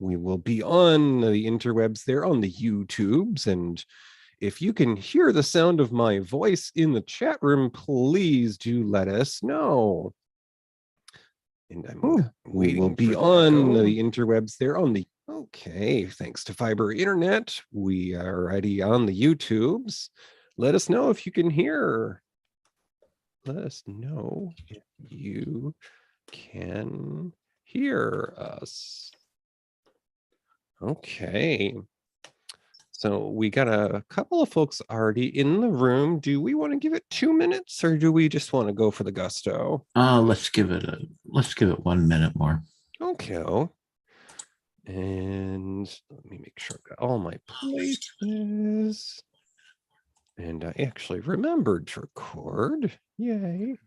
We will be on the interwebs there on the YouTubes. And if you can hear the sound of my voice in the chat room, please do let us know. And we will be on the interwebs there on the, okay, thanks to fiber internet, we are already on the YouTubes. Let us know if you can hear. Let us know if you can hear us. Okay. So we got a couple of folks already in the room. Do we want to give it 2 minutes or do we just want to go for the gusto? Let's give it 1 minute more. Okay. And let me make sure I've got all my places. And I actually remembered to record. Yay.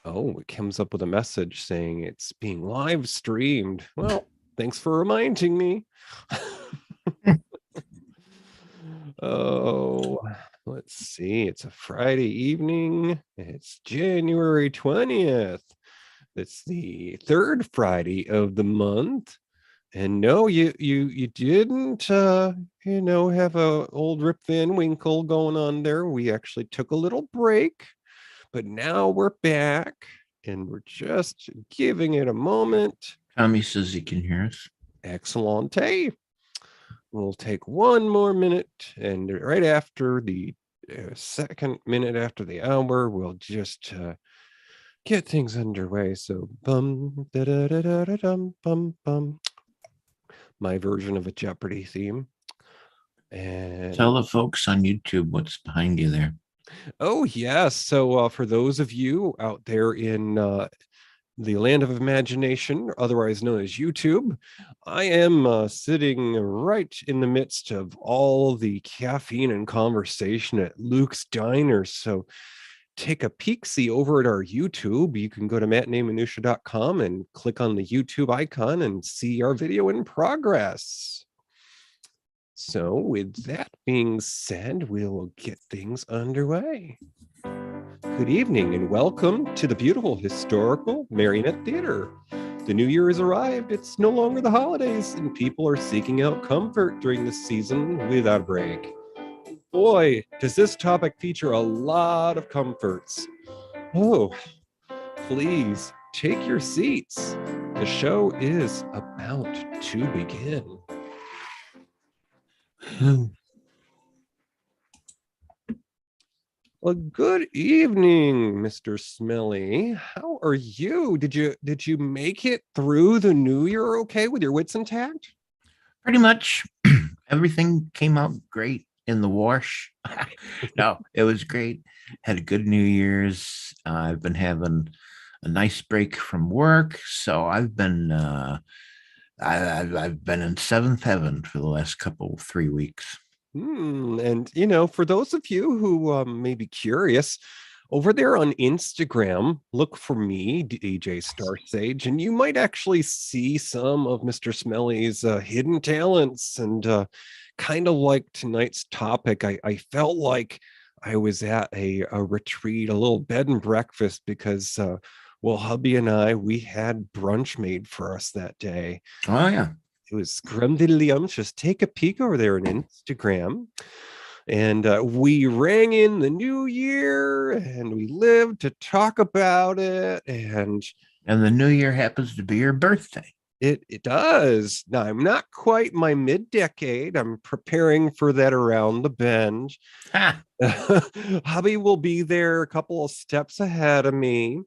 Oh, it comes up with a message saying it's being live streamed. Well, thanks for reminding me. Oh, let's see. It's a Friday evening. It's January 20th. It's the third Friday of the month. And no, you didn't have a old Rip Van Winkle going on there. We actually took a little break, but now we're back and we're just giving it a moment. Tommy says he can hear us. Excellent. We'll take 1 more minute, and right after the second minute after the hour, we'll just get things underway. So bum da da da da da dum bum bum. My version of a Jeopardy theme. And tell the folks on YouTube what's behind you there. Oh yes. So for those of you out there in the land of imagination, otherwise known as YouTube, I am sitting right in the midst of all the caffeine and conversation at Luke's Diner. So take a peek-see over at our YouTube. You can go to matineminutia.com and click on the YouTube icon and see our video in progress. So with that being said, we'll get things underway. Good evening and welcome to the beautiful historical Marionette Theater. The new year has arrived. It's no longer the holidays and people are seeking out comfort during this season without a break. Boy, does this topic feature a lot of comforts. Oh, please take your seats. The show is about to begin. Well, good evening, Mr. Smellie. How are you? Did you make it through the new year okay with your wits intact? Pretty much. Everything came out great in the wash. No, it was great. Had a good New Year's. I've been having a nice break from work, so I've been I've been in seventh heaven for the last 3 weeks. And for those of you who may be curious, over there on Instagram, look for me, DJ Starsage, and you might actually see some of Mr. Smellie's hidden talents. And kind of like tonight's topic, I felt like I was at a retreat, a little bed and breakfast, because hubby and we had brunch made for us that day. Oh yeah. It was scrumdiddlyumptious. Take a peek over there on Instagram. And we rang in the new year and we lived to talk about it. And the new year happens to be your birthday. It does. Now, I'm not quite my mid-decade. I'm preparing for that around the bend. Hubby will be there a couple of steps ahead of me.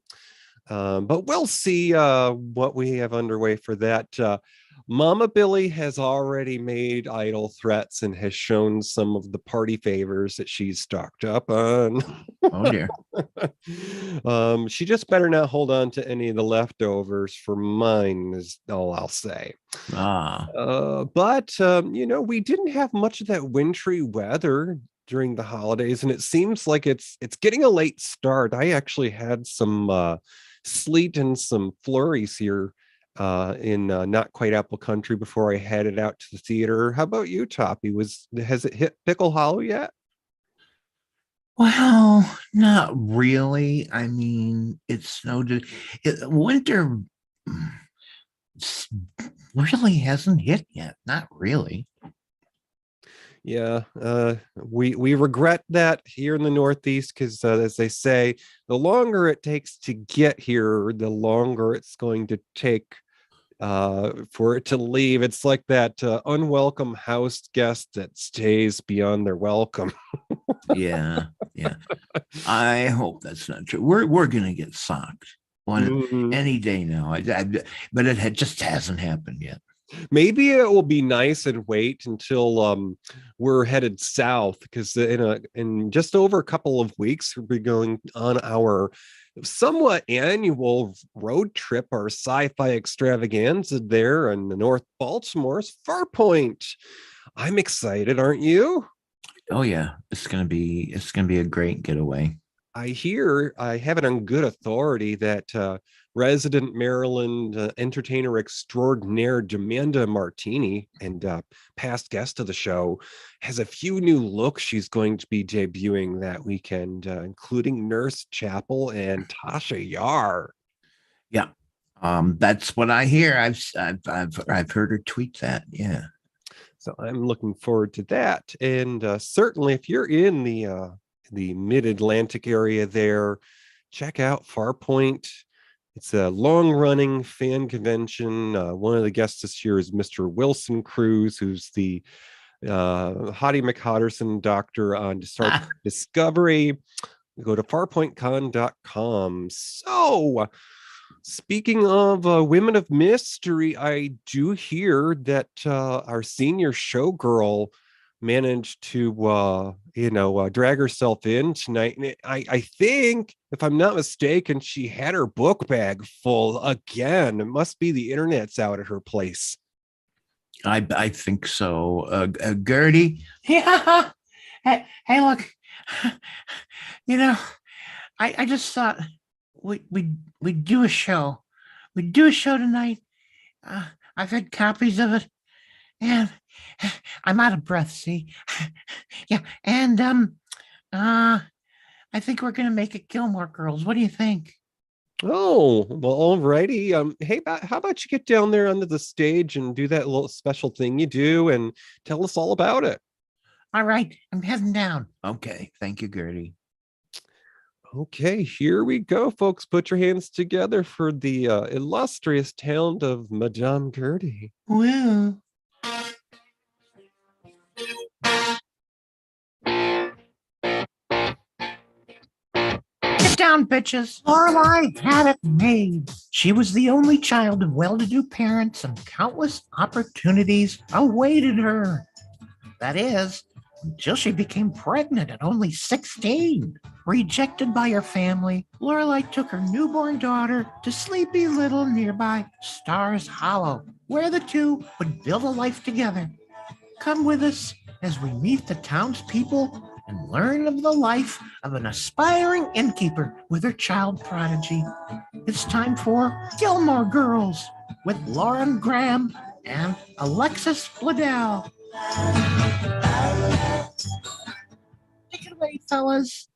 But we'll see what we have underway for that. Mama Billy has already made idle threats and has shown some of the party favors that she's stocked up on. Oh dear. She just better not hold on to any of the leftovers for mine, is all I'll say. But we didn't have much of that wintry weather during the holidays, and it seems like it's getting a late start. I actually had some sleet and some flurries here in not quite Apple Country before I headed out to the theater. How about you, Toppie? Has it hit Pickle Hollow yet? Well, not really. I mean, it snowed. Winter. It's really hasn't hit yet. Not really. Yeah, we regret that here in the Northeast because, as they say, the longer it takes to get here, the longer it's going to take for it to leave. It's like that unwelcome house guest that stays beyond their welcome. Yeah, yeah. I hope that's not true. We're gonna get socked one Mhm. any day now. But just hasn't happened yet. Maybe it will be nice and wait until we're headed south because in just over a couple of weeks we'll be going on our somewhat annual road trip, our sci-fi extravaganza there in the North Baltimore's Farpoint. I'm excited, aren't you? Oh yeah, it's gonna be a great getaway. I have it on good authority that resident Maryland entertainer extraordinaire Jamanda Martini and past guest of the show has a few new looks she's going to be debuting that weekend, including Nurse Chapel and Tasha Yar. Yeah. That's what I hear. I've heard her tweet that. Yeah. So I'm looking forward to that. And certainly, if you're in the mid-Atlantic area there, check out Farpoint. It's a long-running fan convention. One of the guests this year is Mr. Wilson Cruz, who's the Hottie McHotterson doctor on Star Trek Discovery. Go to farpointcon.com. So, speaking of women of mystery, I do hear that our senior showgirl managed to drag herself in tonight, and I think, if I'm not mistaken, she had her book bag full again. It must be the internet's out at her place. I think so. Gertie. Yeah. Hey, look. You know, I just thought we'd do a show. We'd do a show tonight. I've had copies of it, and I'm out of breath. See, yeah, and I think we're gonna make it Gilmore Girls. What do you think? Oh, well, all righty. Hey, how about you get down there under the stage and do that little special thing you do and tell us all about it? All right, I'm heading down. Okay, thank you, Gertie. Okay, here we go, folks. Put your hands together for the illustrious talent of Madame Gertie. Well, get down, bitches. Lorelai had it made. She was the only child of well-to-do parents, and countless opportunities awaited her. That is, until she became pregnant at only 16. Rejected by her family, Lorelai took her newborn daughter to sleepy little nearby Stars Hollow, where the two would build a life together. Come with us as we meet the townspeople and learn of the life of an aspiring innkeeper with her child prodigy. It's time for Gilmore Girls with Lauren Graham and Alexis Bledel. Take it away, fellas.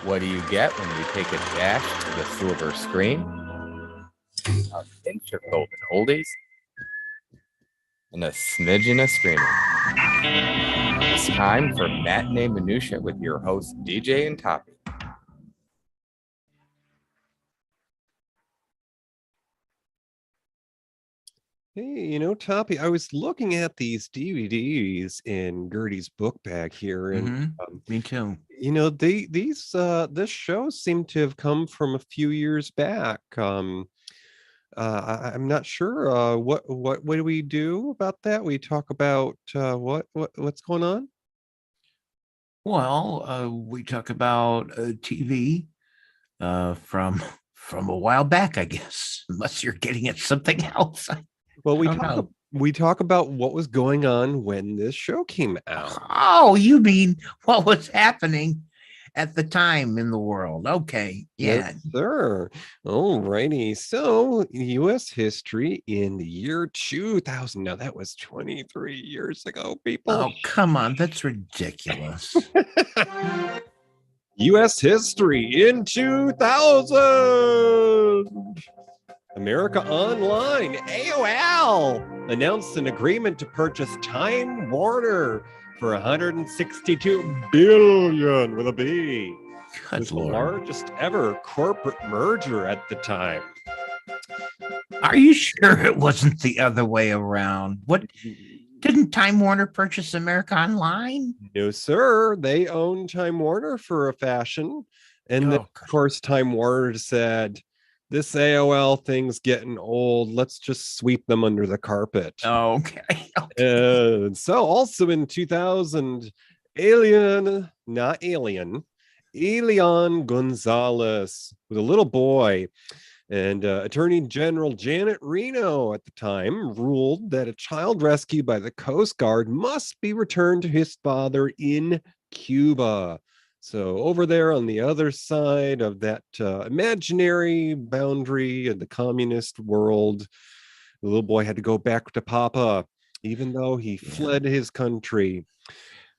What do you get when you take a dash to the silver screen? A pinch of golden oldies and a smidgen of screaming. It's time for Matinee Minutia with your hosts DJ and Toppie. Hey, Toppie, I was looking at these DVDs in Gertie's book bag here, and Me too. this show seemed to have come from a few years back. I'm not sure. What do we do about that? We talk about what's going on? Well, we talk about TV from a while back, I guess, unless you're getting at something else. Well, don't know. we talk about what was going on when this show came out. Oh, you mean what was happening at the time in the world? Okay, yeah. Yes, sir. All righty. So, U.S. history in the year 2000. Now, that was 23 years ago, people. Oh, come on. That's ridiculous. U.S. history in 2000. America Online, AOL, announced an agreement to purchase Time Warner for 162 billion with a B. It Good was the Lord. largest ever corporate merger at the time. Are you sure it wasn't the other way around? What didn't Time Warner purchase America Online? No, sir. They own Time Warner for a fashion. And then, of course, Time Warner said, this AOL thing's getting old. Let's just sweep them under the carpet. Okay. So also in 2000, Elian Gonzalez was a little boy. And Attorney General Janet Reno at the time ruled that a child rescued by the Coast Guard must be returned to his father in Cuba. So over there on the other side of that imaginary boundary in the communist world, the little boy had to go back to Papa, even though he fled his country.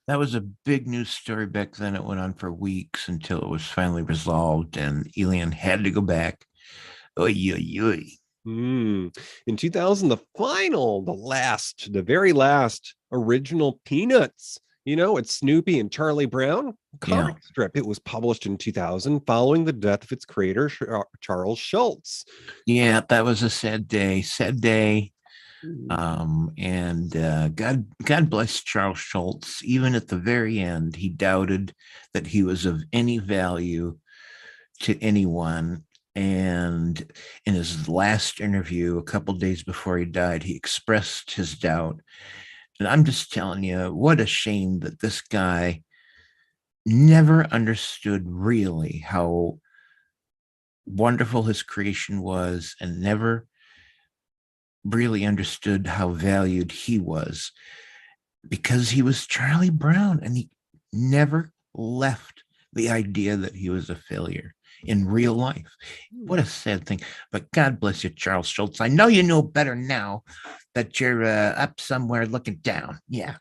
That was a big news story back then. It went on for weeks until it was finally resolved, and Elian had to go back. Oy, oy, oy. In 2000, the very last original Peanuts, it's Snoopy and Charlie Brown comic strip. It was published in 2000 following the death of its creator, Charles Schulz. Yeah, that was a sad day. And God bless Charles Schulz. Even at the very end, he doubted that he was of any value to anyone. And in his last interview, a couple of days before he died, he expressed his doubt. And I'm just telling you, what a shame that this guy never understood really how wonderful his creation was, and never really understood how valued he was, because he was Charlie Brown, and he never left the idea that he was a failure in real life. What a sad thing. But God bless you, Charles Schulz. I know you know better now that you're up somewhere looking down. Yeah.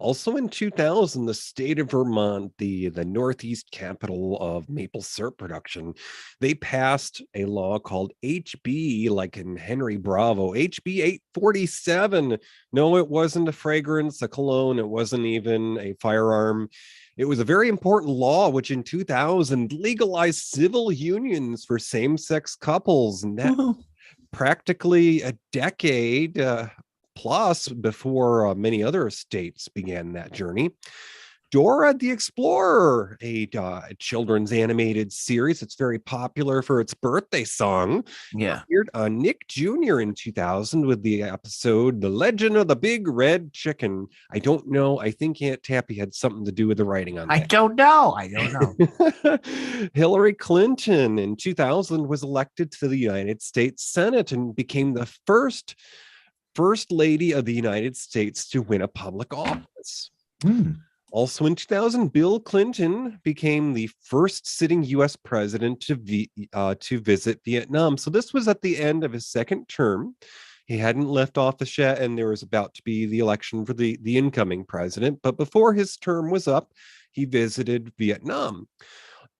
Also in 2000, the state of Vermont, the Northeast capital of maple syrup production, they passed a law called HB, like in Henry Bravo, HB 847. No, it wasn't a fragrance, a cologne. It wasn't even a firearm. It was a very important law, which in 2000 legalized civil unions for same-sex couples. And that practically a decade plus before many other states began that journey. Dora the Explorer, a children's animated series. It's very popular for its birthday song. Yeah. Appeared on Nick Jr. in 2000 with the episode The Legend of the Big Red Chicken. I don't know. I think Aunt Tappy had something to do with the writing on that. I don't know. Hillary Clinton in 2000 was elected to the United States Senate and became the first lady of the United States to win a public office. Also in 2000, Bill Clinton became the first sitting U.S. president to visit Vietnam. So this was at the end of his second term. He hadn't left office yet, and there was about to be the election for the incoming president. But before his term was up, he visited Vietnam.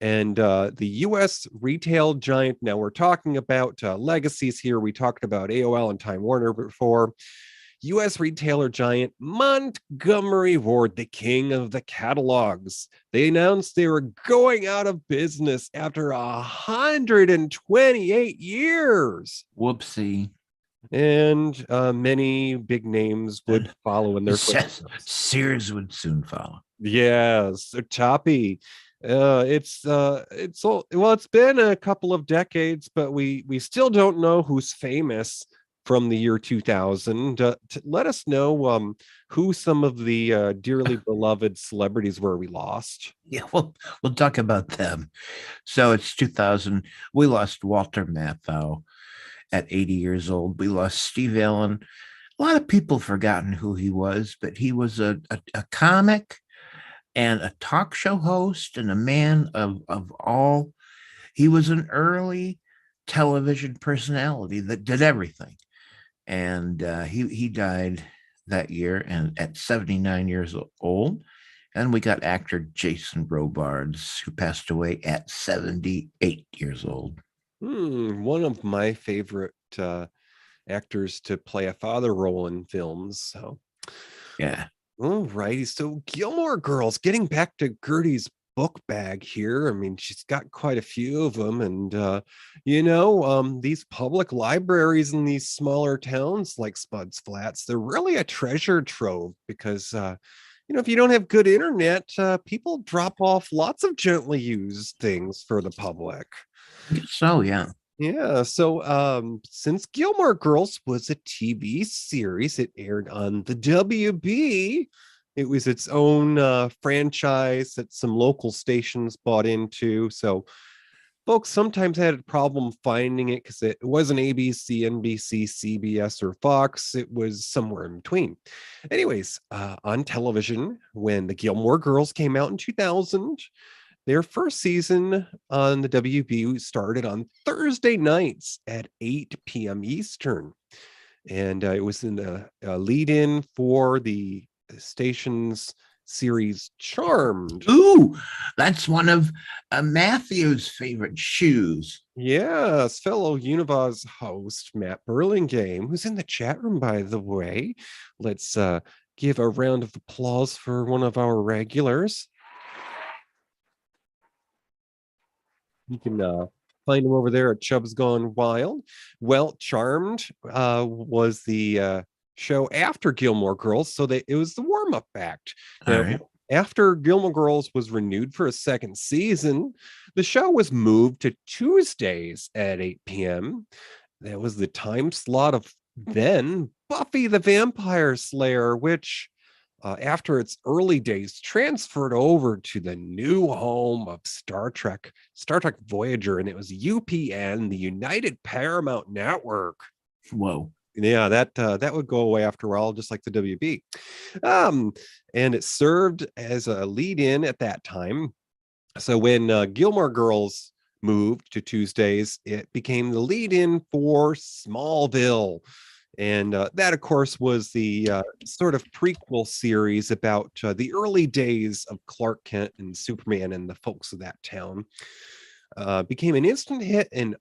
And the U.S. retail giant, now we're talking about legacies here. We talked about AOL and Time Warner before. U.S. retailer giant Montgomery Ward, the king of the catalogs. They announced they were going out of business after 128 years. Whoopsie. And many big names would follow in their footsteps. Sears would soon follow. Yes, so Toppie. It's been a couple of decades, but we still don't know who's famous from the year 2000. Let us know who some of the dearly beloved celebrities were we lost. Yeah, we'll talk about them. So it's 2000. We lost Walter Matthau at 80 years old. We lost Steve Allen. A lot of people have forgotten who he was, but he was a comic and a talk show host and a man of all. He was an early television personality that did everything. And he died that year, and at 79 years old. And we got actor Jason Robards, who passed away at 78 years old. One of my favorite actors to play a father role in films. So, Yeah. all righty. So, Gilmore Girls, getting back to Gertie's book bag here. I mean, she's got quite a few of them. And, these public libraries in these smaller towns like Spuds Flats, they're really a treasure trove because, if you don't have good internet, people drop off lots of gently used things for the public. So, yeah. Yeah, so since Gilmore Girls was a TV series, it aired on the WB. It was its own franchise that some local stations bought into. So folks sometimes had a problem finding it because it wasn't ABC, NBC, CBS, or Fox. It was somewhere in between. Anyways, on television, when the Gilmore Girls came out in 2000, their first season on the WB started on Thursday nights at 8 p.m. Eastern. And it was in the lead-in for the station's series Charmed. Ooh, that's one of Matthew's favorite shoes. Yes, fellow UniVoz host Matt Burlingame, who's in the chat room, by the way. Let's give a round of applause for one of our regulars. You can find him over there at Chubb's Gone Wild. Well, Charmed was the show after Gilmore Girls, so it was the warm-up act. Now, right. After Gilmore Girls was renewed for a second season, the show was moved to Tuesdays at 8 p.m. That was the time slot of then Buffy the Vampire Slayer, which after its early days, transferred over to the new home of Star Trek Voyager, and it was UPN, the United Paramount Network. Whoa. Yeah, that would go away after a while, just like the WB. And it served as a lead-in at that time. So when Gilmore Girls moved to Tuesdays, it became the lead-in for Smallville. And that, of course, was the sort of prequel series about the early days of Clark Kent and Superman and the folks of that town. Became an instant hit and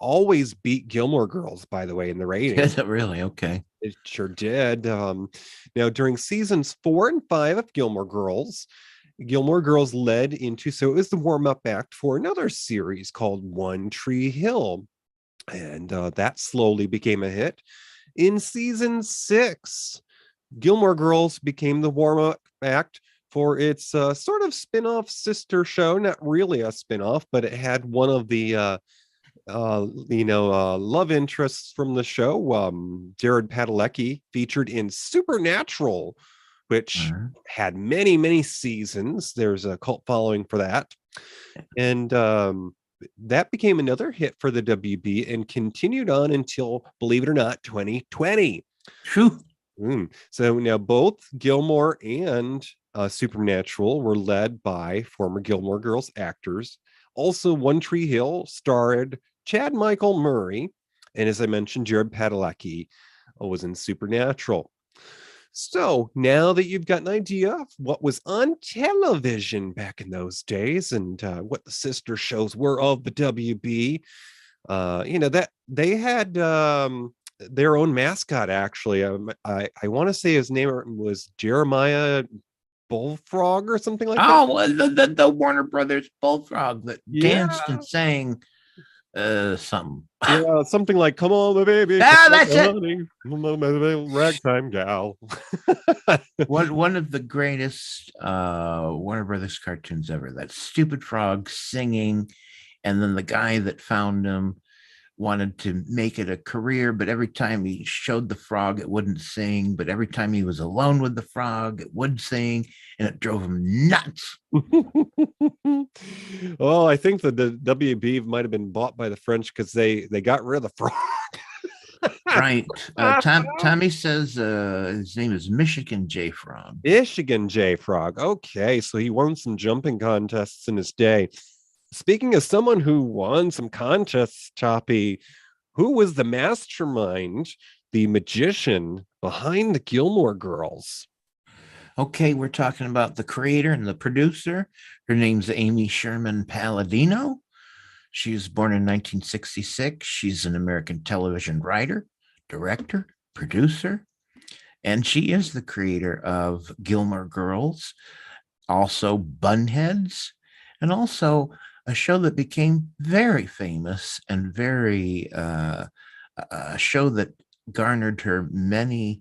always beat Gilmore Girls, by the way, in the ratings. Is it really? Okay. It sure did. Now, during seasons 4 and 5 of Gilmore Girls led into, so it was the warm-up act for another series called One Tree Hill. And that slowly became a hit. In season 6, Gilmore Girls became the warm-up act for its sort of spin-off sister show. Not really a spin-off, but it had one of the love interests from the show, Jared Padalecki, featured in Supernatural, which had many, many seasons. There's a cult following for that. And that became another hit for the WB and continued on until, believe it or not, 2020. So now both Gilmore and Supernatural were led by former Gilmore Girls actors. Also, One Tree Hill starred Chad Michael Murray, and as I mentioned, Jared Padalecki was in Supernatural. So now that you've got an idea of what was on television back in those days and what the sister shows were of the WB, that they had their own mascot, actually. I want to say his name was Jeremiah Bullfrog or something like that. Oh, the Warner Brothers Bullfrog that danced and sang something. Yeah, something like "Come on, my baby." That's it. Ragtime gal. One of the greatest Warner Brothers cartoons ever. That stupid frog singing, and then the guy that found him wanted to make it a career, but every time he showed the frog, it wouldn't sing. But every time he was alone with the frog, it would sing, and it drove him nuts. Well, I think the WB might have been bought by the French because they got rid of the frog. Right. Tommy says his name is Michigan J Frog. Michigan J Frog. Okay, so he won some jumping contests in his day. Speaking of someone who won some contests, Toppie, who was the mastermind, the magician behind the Gilmore Girls? Okay, we're talking about the creator and the producer. Her name's Amy Sherman-Palladino. She was born in 1966. She's an American television writer, director, producer, and she is the creator of Gilmore Girls, also Bunheads, and also a show that became very famous and very a show that garnered her many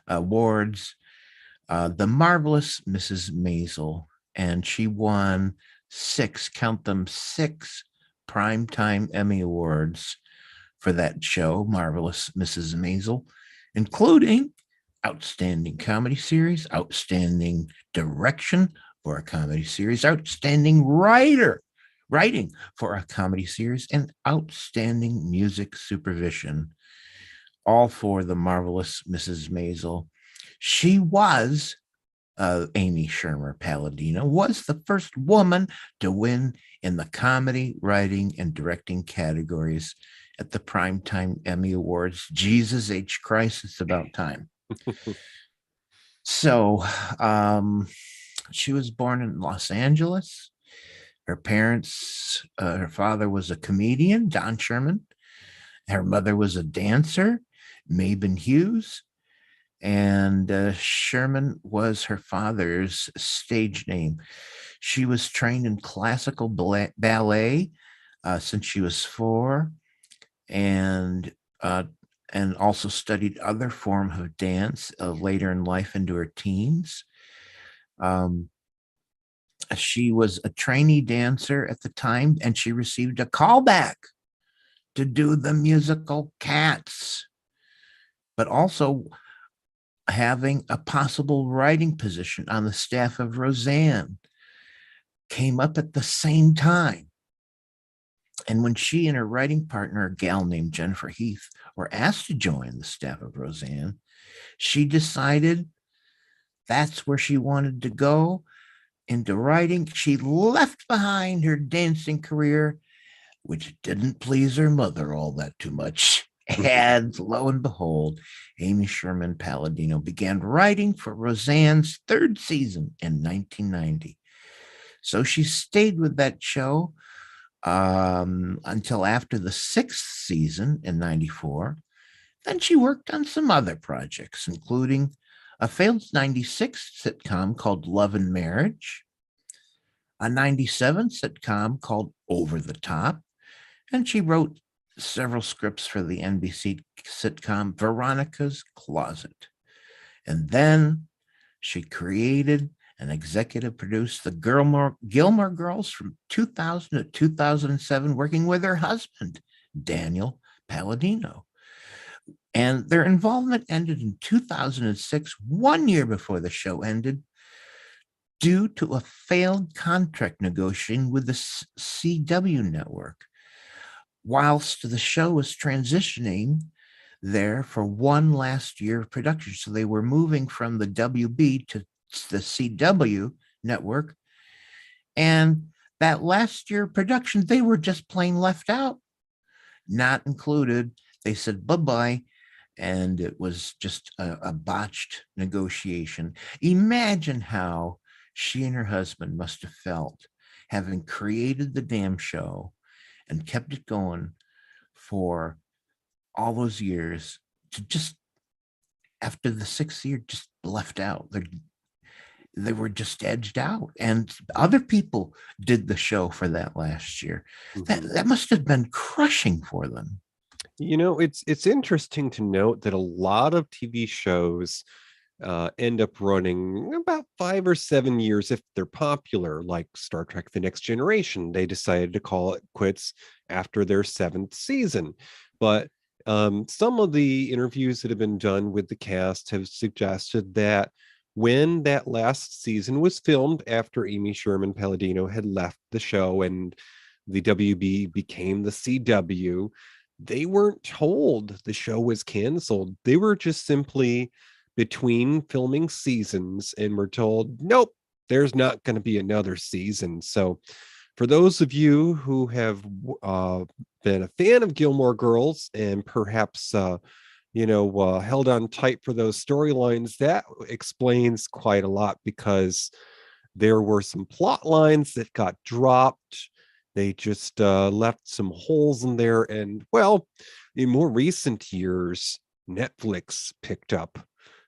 awards, The Marvelous Mrs. Maisel, and she won count them, 6 Primetime Emmy Awards for that show, Marvelous Mrs. Maisel, including Outstanding Comedy Series, Outstanding Direction for a Comedy Series, Outstanding Writing for a Comedy Series, and Outstanding Music Supervision, all for The Marvelous Mrs. Maisel. She was, Amy Sherman-Palladino, was the first woman to win in the comedy, writing, and directing categories at the Primetime Emmy Awards. Jesus H. Christ, it's about time. So she was born in Los Angeles. Her parents, her father was a comedian, Don Sherman. Her mother was a dancer, Mabon Hughes. And Sherman was her father's stage name. She was trained in classical ballet since she was 4, and also studied other forms of dance later in life into her teens. She was a trainee dancer at the time, and she received a callback to do the musical Cats, but also having a possible writing position on the staff of Roseanne came up at the same time. And when she and her writing partner, a gal named Jennifer Heath, were asked to join the staff of Roseanne, she decided that's where she wanted to go, into writing. She left behind her dancing career, which didn't please her mother all that too much. And lo and behold, Amy Sherman-Palladino began writing for Roseanne's 3rd season in 1990. So she stayed with that show until after the 6th season in 94. Then she worked on some other projects, including a failed 96 sitcom called Love and Marriage, a 97 sitcom called Over the Top, and she wrote several scripts for the NBC sitcom Veronica's Closet. And then she created and executive produced the Gilmore Girls from 2000 to 2007, working with her husband, Daniel Palladino. And their involvement ended in 2006, 1 year before the show ended, due to a failed contract negotiation with the CW network, whilst the show was transitioning there for one last year of production. So they were moving from the WB to the CW network. And that last year of production, they were just plain left out, not included. They said bye-bye. And it was just a botched negotiation. Imagine how she and her husband must have felt having created the damn show and kept it going for all those years, to just after the 6th year just left out. They were just edged out, and other people did the show for that last year. That must have been crushing for them. You know, it's interesting to note that a lot of TV shows end up running about 5 or 7 years if they're popular, like Star Trek The Next Generation. They decided to call it quits after their 7th season. But some of the interviews that have been done with the cast have suggested that when that last season was filmed, after Amy Sherman-Palladino had left the show and the WB became the CW, they weren't told the show was canceled. They were just simply between filming seasons and were told, nope, there's not going to be another season. So for those of you who have been a fan of Gilmore Girls and perhaps held on tight for those storylines, that explains quite a lot, because there were some plot lines that got dropped They just left some holes in there. And well, in more recent years, Netflix picked up,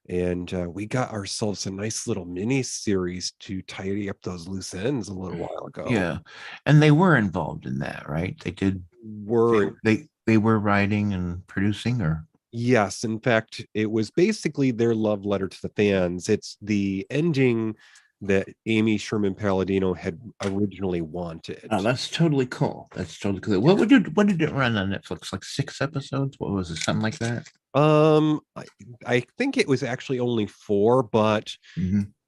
and we got ourselves a nice little mini series to tidy up those loose ends a little while ago. Yeah, and they were involved in that, right? They did. They were writing and producing, or yes, in fact, it was basically their love letter to the fans. It's the ending that Amy Sherman-Palladino had originally wanted. oh, that's totally cool. That's totally cool. What did it run on Netflix? Like 6 episodes? What was it? Something like that? I think it was actually only 4, but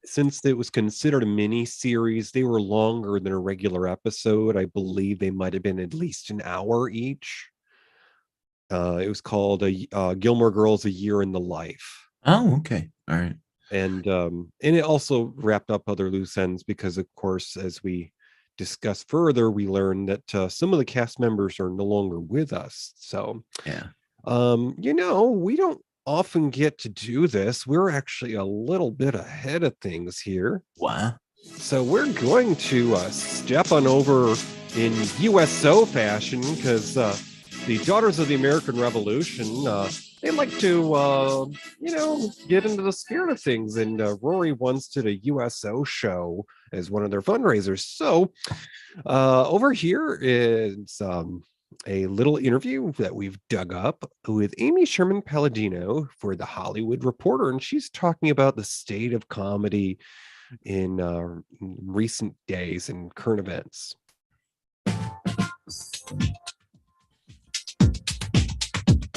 since it was considered a mini series, they were longer than a regular episode. I believe they might have been at least an hour each. It was called Gilmore Girls: A Year in the Life. Oh, okay. All right. And it also wrapped up other loose ends because, of course, as we discuss further, we learned that some of the cast members are no longer with us. So, yeah. We don't often get to do this. We're actually a little bit ahead of things here. Wow. So we're going to step on over in USO fashion because the Daughters of the American Revolution, they like to, get into the spirit of things. And Rory once did a USO show as one of their fundraisers. So over here is a little interview that we've dug up with Amy Sherman-Palladino for The Hollywood Reporter. And she's talking about the state of comedy in recent days and current events.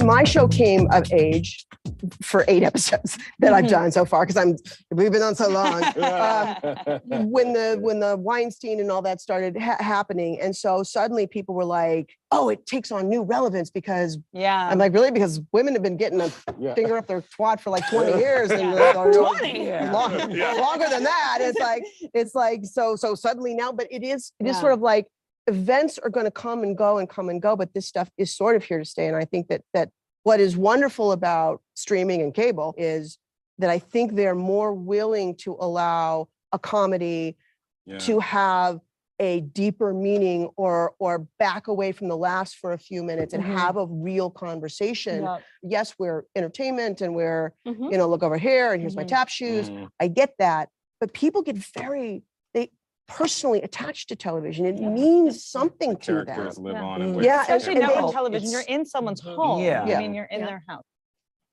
My show came of age for 8 episodes that I've done so far because we've been on so long. When the Weinstein and all that started happening, and so suddenly people were like, "Oh, it takes on new relevance because." Yeah, I'm like, really? Because women have been getting a finger up their twat for like 20 years, and 20 longer than that. It's like so suddenly now, but it is sort of like. Events are going to come and go, but this stuff is sort of here to stay. And I think that what is wonderful about streaming and cable is that I think they're more willing to allow a comedy to have a deeper meaning or back away from the laughs for a few minutes and have a real conversation. Yep. Yes, we're entertainment and we're, look over here and here's my tap shoes. I get that. But people get they personally attached to television. It means something to them. Live on and especially network television. You're in someone's home. I mean, you're in their house.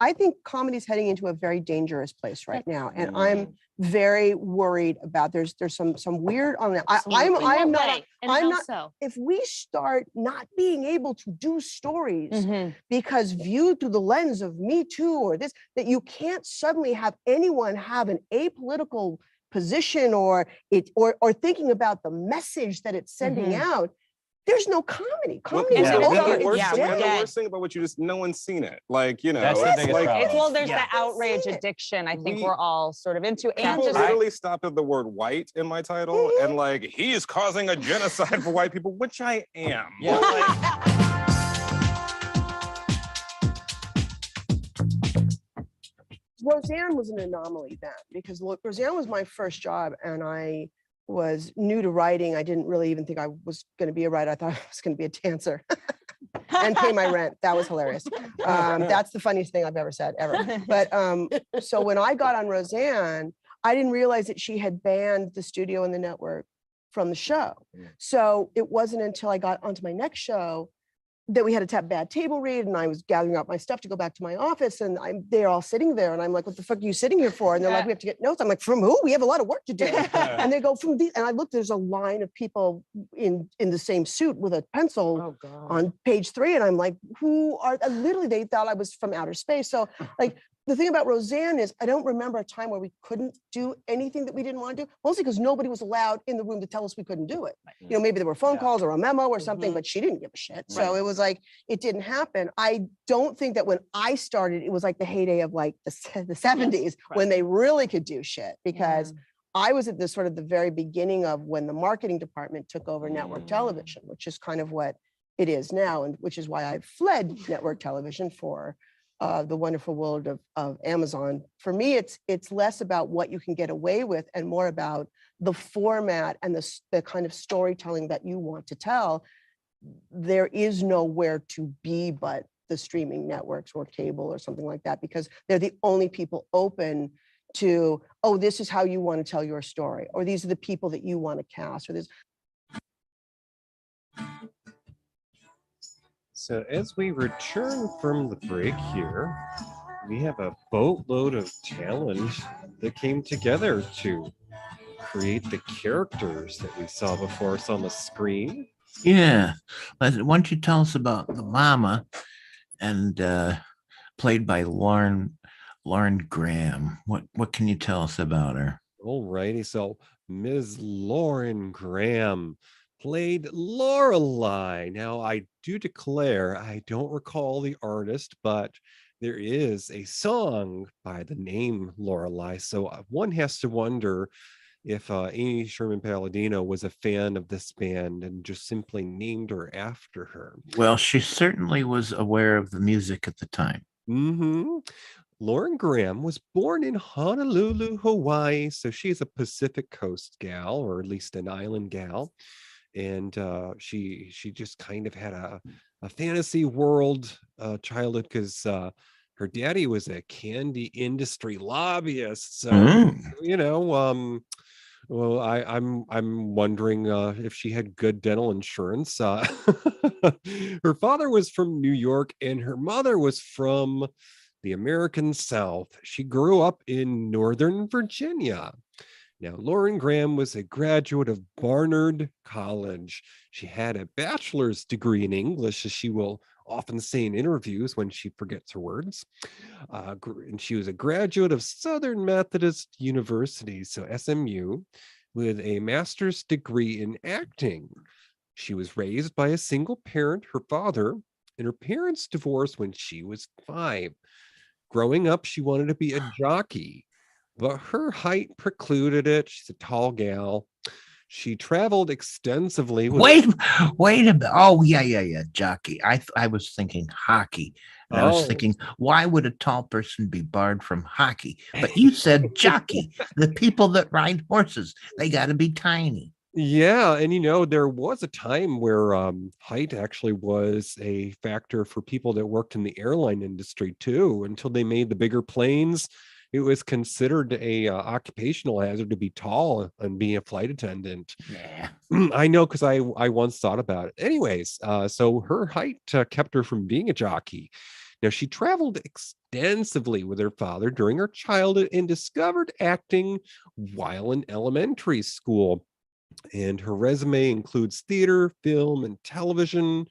I think comedy is heading into a very dangerous place right now, and I'm very worried about. There's some weird on that. I'm not. So? If we start not being able to do stories because viewed through the lens of Me Too or this, that you can't suddenly have anyone have an apolitical position or thinking about the message that it's sending out, there's no comedy. Comedy is over. The worst thing about what you no one's seen it. That's the biggest problem. There's the outrage addiction. I think we're all sort of into. And just literally stopped at the word white in my title and he is causing a genocide for white people, which I am. Yeah. Roseanne was an anomaly then because Roseanne was my first job and I was new to writing. I didn't really even think I was going to be a writer. I thought I was going to be a dancer and pay my rent. That was hilarious. That's the funniest thing I've ever said, ever. But so when I got on Roseanne, I didn't realize that she had banned the studio and the network from the show. So it wasn't until I got onto my next show that we had a bad table read and I was gathering up my stuff to go back to my office and they're all sitting there and I'm like, what the fuck are you sitting here for? And they're like, we have to get notes. I'm like, from who? We have a lot of work to do. And they go from these, and I looked, there's a line of people in the same suit with a pencil on page 3. And I'm like, who are, literally they thought I was from outer space. So like, the thing about Roseanne is I don't remember a time where we couldn't do anything that we didn't want to do, mostly because nobody was allowed in the room to tell us we couldn't do it. Maybe there were phone calls or a memo or something, but she didn't give a shit. So it was like, it didn't happen. I don't think that when I started, it was like the heyday of like the 70s when they really could do shit because I was at the sort of the very beginning of when the marketing department took over network television, which is kind of what it is now. And which is why I fled network television for the wonderful world of Amazon. For me, it's less about what you can get away with and more about the format and the kind of storytelling that you want to tell. There is nowhere to be but the streaming networks or cable or something like that, because they're the only people open to, oh, this is how you want to tell your story, or these are the people that you want to cast, or this. So as we return from the break here, we have a boatload of talent that came together to create the characters that we saw before us on the screen. Yeah. Why don't you tell us about the mama, and played by Lauren Graham. What can you tell us about her? All righty. So Ms. Lauren Graham played Lorelai. Now, I do declare I don't recall the artist, but there is a song by the name Lorelai. So one has to wonder if Amy Sherman-Palladino was a fan of this band and just simply named her after her. Well, she certainly was aware of the music at the time. Mm-hmm. Lauren Graham was born in Honolulu, Hawaii. So she's a Pacific Coast gal, or at least an island gal. And she just kind of had a fantasy world childhood, because her daddy was a candy industry lobbyist. So, well, I'm wondering if she had good dental insurance. Her father was from New York, and her mother was from the American South. She grew up in Northern Virginia. Now, Lauren Graham was a graduate of Barnard College. She had a bachelor's degree in English, as she will often say in interviews when she forgets her words. And she was a graduate of Southern Methodist University, so SMU, with a master's degree in acting. She was raised by a single parent, her father, and her parents divorced when she was 5. Growing up, she wanted to be a jockey, but her height precluded it. She's a tall gal. She traveled extensively. Wait a minute. Oh, yeah. Jockey. I was thinking hockey. And I was thinking, why would a tall person be barred from hockey? But you said jockey. The people that ride horses, they got to be tiny. Yeah. And, there was a time where height actually was a factor for people that worked in the airline industry, too, until they made the bigger planes. It was considered a occupational hazard to be tall and be a flight attendant. Yeah, I know, because I once thought about it. Anyways, so her height kept her from being a jockey. Now, she traveled extensively with her father during her childhood and discovered acting while in elementary school. And her resume includes theater, film, and television.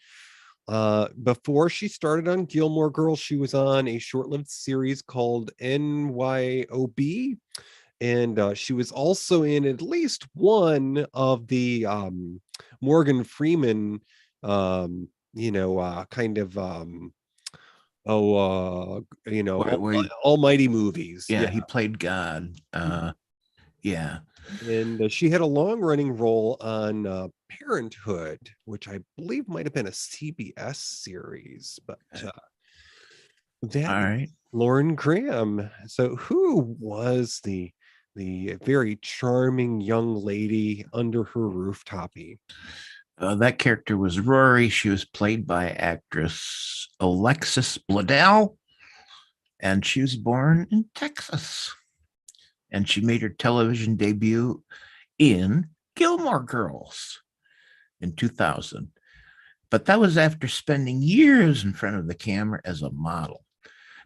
Before she started on Gilmore Girls, she was on a short-lived series called NYOB, and she was also in at least one of the Morgan Freeman, almighty movies. Yeah, he played God. Yeah. And she had a long-running role on Parenthood, which I believe might have been a CBS series. But that all right, Lauren Graham. So who was the very charming young lady under her roof, Toppie? That character was Rory. She was played by actress Alexis Bledel, and she was born in Texas. And she made her television debut in Gilmore Girls in 2000. But that was after spending years in front of the camera as a model.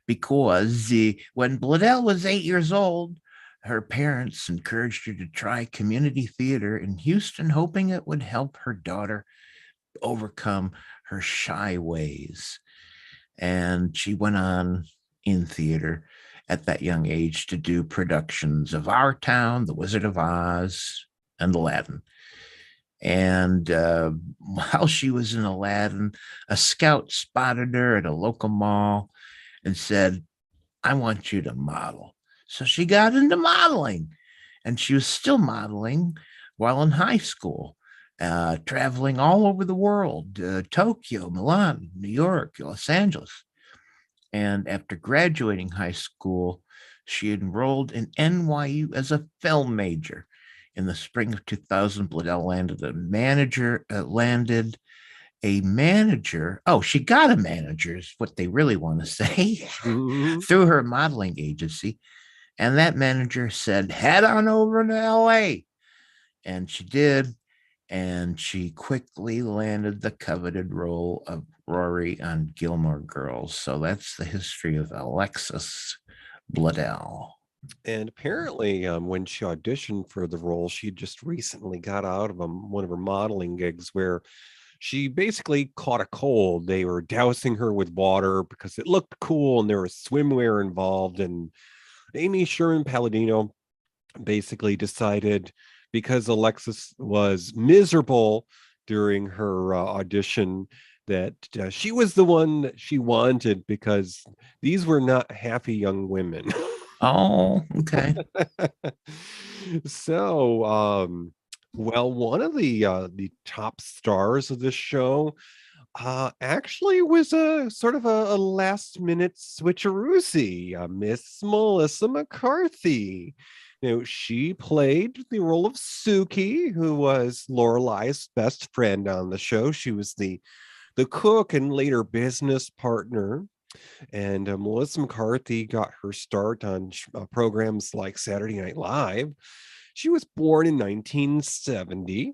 Because when Bledel was 8 years old, her parents encouraged her to try community theater in Houston, hoping it would help her daughter overcome her shy ways. And she went on in theater at that young age to do productions of Our Town, The Wizard of Oz, and Aladdin. And while she was in Aladdin, a scout spotted her at a local mall and said, I want you to model. So she got into modeling, and she was still modeling while in high school, traveling all over the world, Tokyo, Milan, New York, Los Angeles. And after graduating high school, she enrolled in NYU as a film major. In the spring of 2000, Bledel landed a manager. Oh, she got a manager, is what they really want to say, through her modeling agency. And that manager said, head on over to LA. And she did. And she quickly landed the coveted role of Rory on Gilmore Girls. So that's the history of Alexis Bledel. And apparently, when she auditioned for the role, she just recently got out of one of her modeling gigs where she basically caught a cold. They were dousing her with water because it looked cool and there was swimwear involved. And Amy Sherman-Palladino basically decided, because Alexis was miserable during her audition, that she was the one that she wanted, because these were not happy young women. Oh, okay. So, well, one of the top stars of this show actually was a sort of a last minute switcheroozy, Miss Melissa McCarthy. She played the role of Suki, who was Lorelai's best friend on the show. She was the cook and later business partner. And Melissa McCarthy got her start on programs like Saturday Night Live. She was born in 1970,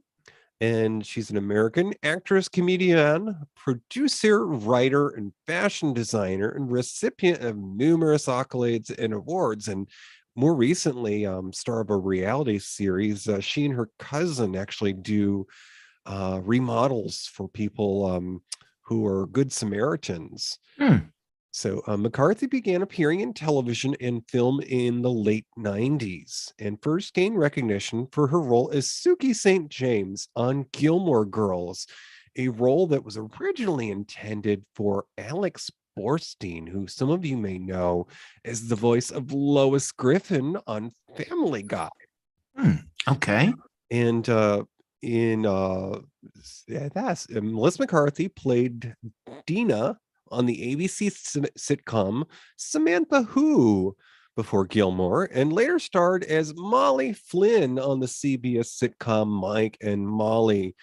and she's an American actress, comedian, producer, writer, and fashion designer, and recipient of numerous accolades and awards. And more recently, star of a reality series. She and her cousin actually do remodels for people who are Good Samaritans. So McCarthy began appearing in television and film in the late 90s and first gained recognition for her role as Suki St. James on Gilmore Girls, a role that was originally intended for Alex Borstein, who some of you may know as the voice of Lois Griffin on Family Guy. Okay. And Melissa McCarthy played Dina on the ABC sitcom Samantha Who before Gilmore, and later starred as Molly Flynn on the CBS sitcom Mike and Molly,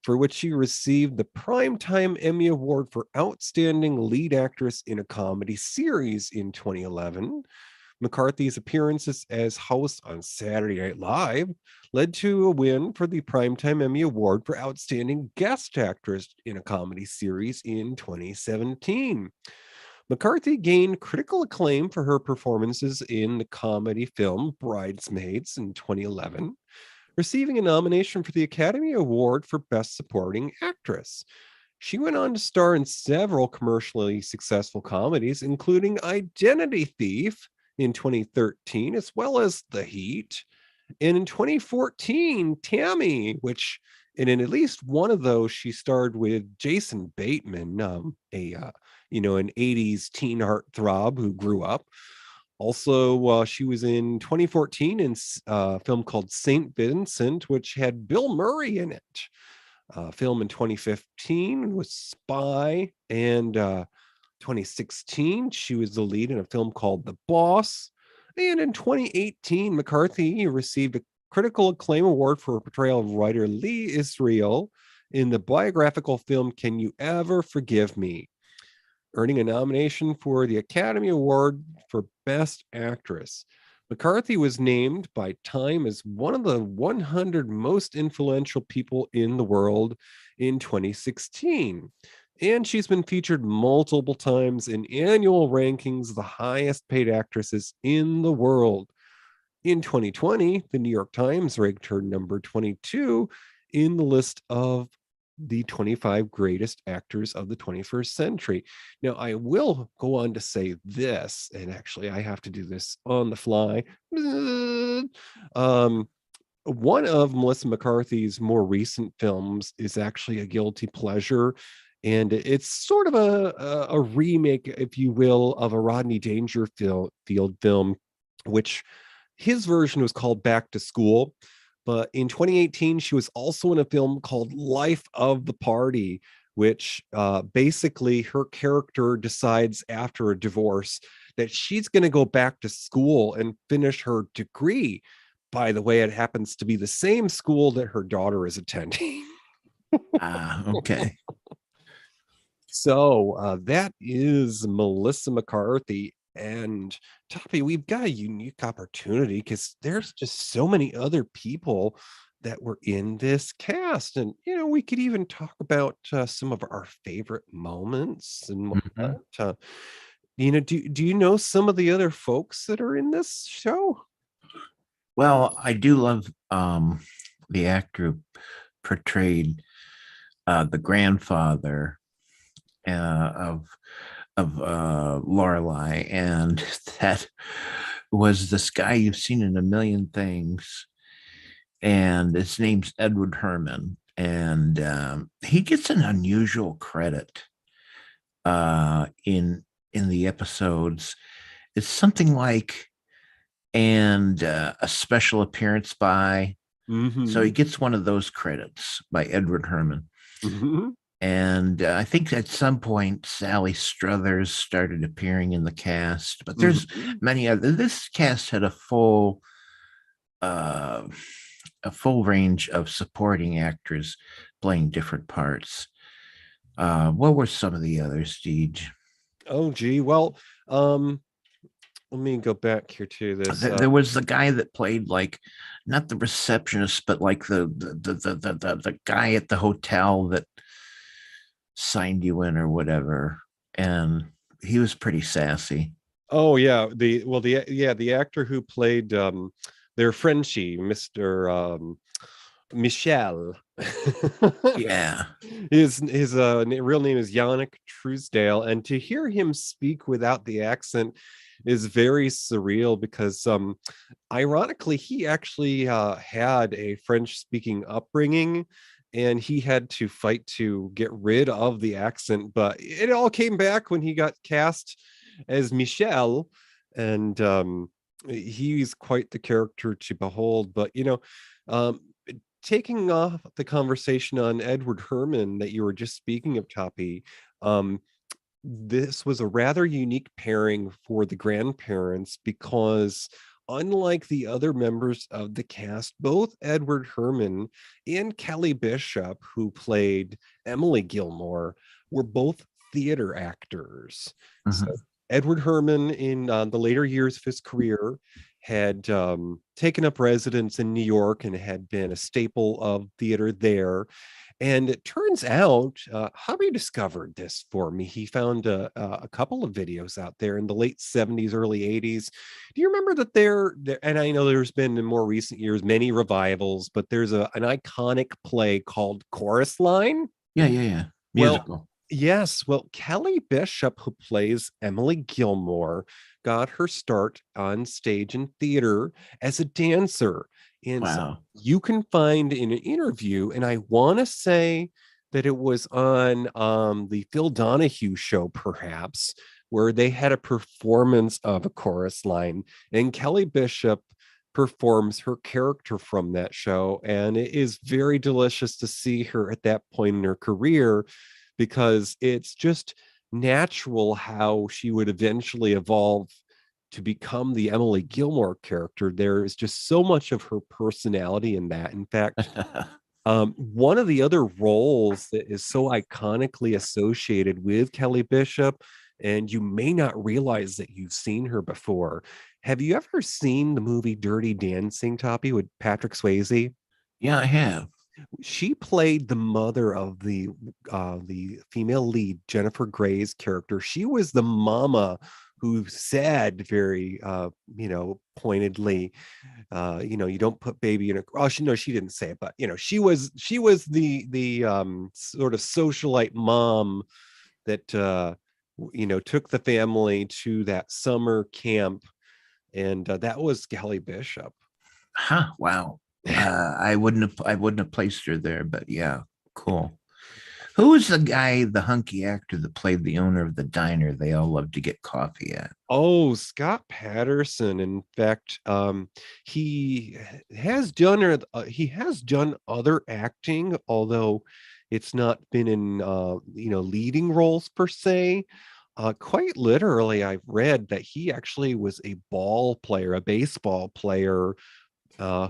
for which she received the Primetime Emmy Award for Outstanding Lead Actress in a Comedy Series in 2011. McCarthy's appearances as host on Saturday Night Live led to a win for the Primetime Emmy Award for Outstanding Guest Actress in a Comedy Series in 2017. McCarthy gained critical acclaim for her performances in the comedy film Bridesmaids in 2011, receiving a nomination for the Academy Award for Best Supporting Actress. She went on to star in several commercially successful comedies, including Identity Thief in 2013, as well as The Heat. And in 2014, Tammy, which in at least one of those, she starred with Jason Bateman, an 80s teen heartthrob who grew up. Also, she was in 2014 in a film called St. Vincent, which had Bill Murray in it. Film in 2015 was Spy, and 2016, she was the lead in a film called The Boss. And in 2018, McCarthy received a critical acclaim award for her portrayal of writer Lee Israel in the biographical film Can You Ever Forgive Me, earning a nomination for the Academy Award for Best Actress. McCarthy was named by Time as one of the 100 most influential people in the world in 2016. And she's been featured multiple times in annual rankings of the highest paid actresses in the world. In 2020, the New York Times ranked her number 22 in the list of the 25 greatest actors of the 21st century. Now, I will go on to say this, and actually I have to do this on the fly. One of Melissa McCarthy's more recent films is actually a guilty pleasure. And it's sort of a remake, if you will, of a Rodney Dangerfield film, which his version was called Back to School. But in 2018, she was also in a film called Life of the Party, which basically her character decides after a divorce that she's going to go back to school and finish her degree. By the way, it happens to be the same school that her daughter is attending. Okay. So that is Melissa McCarthy. And Toppie, we've got a unique opportunity because there's just so many other people that were in this cast. And, we could even talk about some of our favorite moments and whatnot. Do you know some of the other folks that are in this show? Well, I do love the actor who portrayed the grandfather of Lorelai, and that was this guy you've seen in a million things, and his name's Edward Herman, and he gets an unusual credit in the episodes. It's something like and a special appearance by. So he gets one of those credits by Edward Herman. And I think at some point Sally Struthers started appearing in the cast, but there's many other. This cast had a full range of supporting actors playing different parts. What were some of the others, Deej? Oh, gee. Well, let me go back here to this. There was the guy that played not the receptionist, but like the guy at the hotel that signed you in or whatever, and he was pretty sassy. Oh yeah, the actor who played their Frenchie, Mr. Michel. Yeah, his real name is Yannick Truesdale, and to hear him speak without the accent is very surreal because ironically he actually had a French speaking upbringing, and he had to fight to get rid of the accent, but it all came back when he got cast as Michel, and he's quite the character to behold. But taking off the conversation on Edward Herman that you were just speaking of, Toppie, this was a rather unique pairing for the grandparents because unlike the other members of the cast, both Edward Herman and Kelly Bishop, who played Emily Gilmore, were both theater actors. So Edward Herman, in the later years of his career, had taken up residence in New York and had been a staple of theater there. And it turns out, Hubby discovered this for me. He found a couple of videos out there in the late 70s, early 80s. Do you remember that there, and I know there's been in more recent years many revivals, but there's an iconic play called Chorus Line? Yeah. Musical. Well, yes. Well, Kelly Bishop, who plays Emily Gilmore, got her start on stage and theater as a dancer. And so you can find in an interview, and I want to say that it was on the Phil Donahue show, perhaps, where they had a performance of a chorus line, and Kelly Bishop performs her character from that show. And it is very delicious to see her at that point in her career, because it's just natural how she would eventually evolve to become the Emily Gilmore character. There is just so much of her personality in that. In fact, one of the other roles that is so iconically associated with Kelly Bishop, and you may not realize that you've seen her before. Have you ever seen the movie Dirty Dancing, Toppie, with Patrick Swayze? Yeah, I have. She played the mother of the female lead, Jennifer Grey's character. She was the mama who said very, pointedly, you don't put baby in a. Oh, she didn't say it, but she was the sort of socialite mom that took the family to that summer camp, and that was Kelly Bishop. Huh? Wow. I wouldn't have placed her there, but yeah, cool. Who was the guy, the hunky actor that played the owner of the diner they all love to get coffee at? Oh, Scott Patterson. In fact, he has done other acting, although it's not been in leading roles per se. Quite literally, I've read that he actually was a baseball player,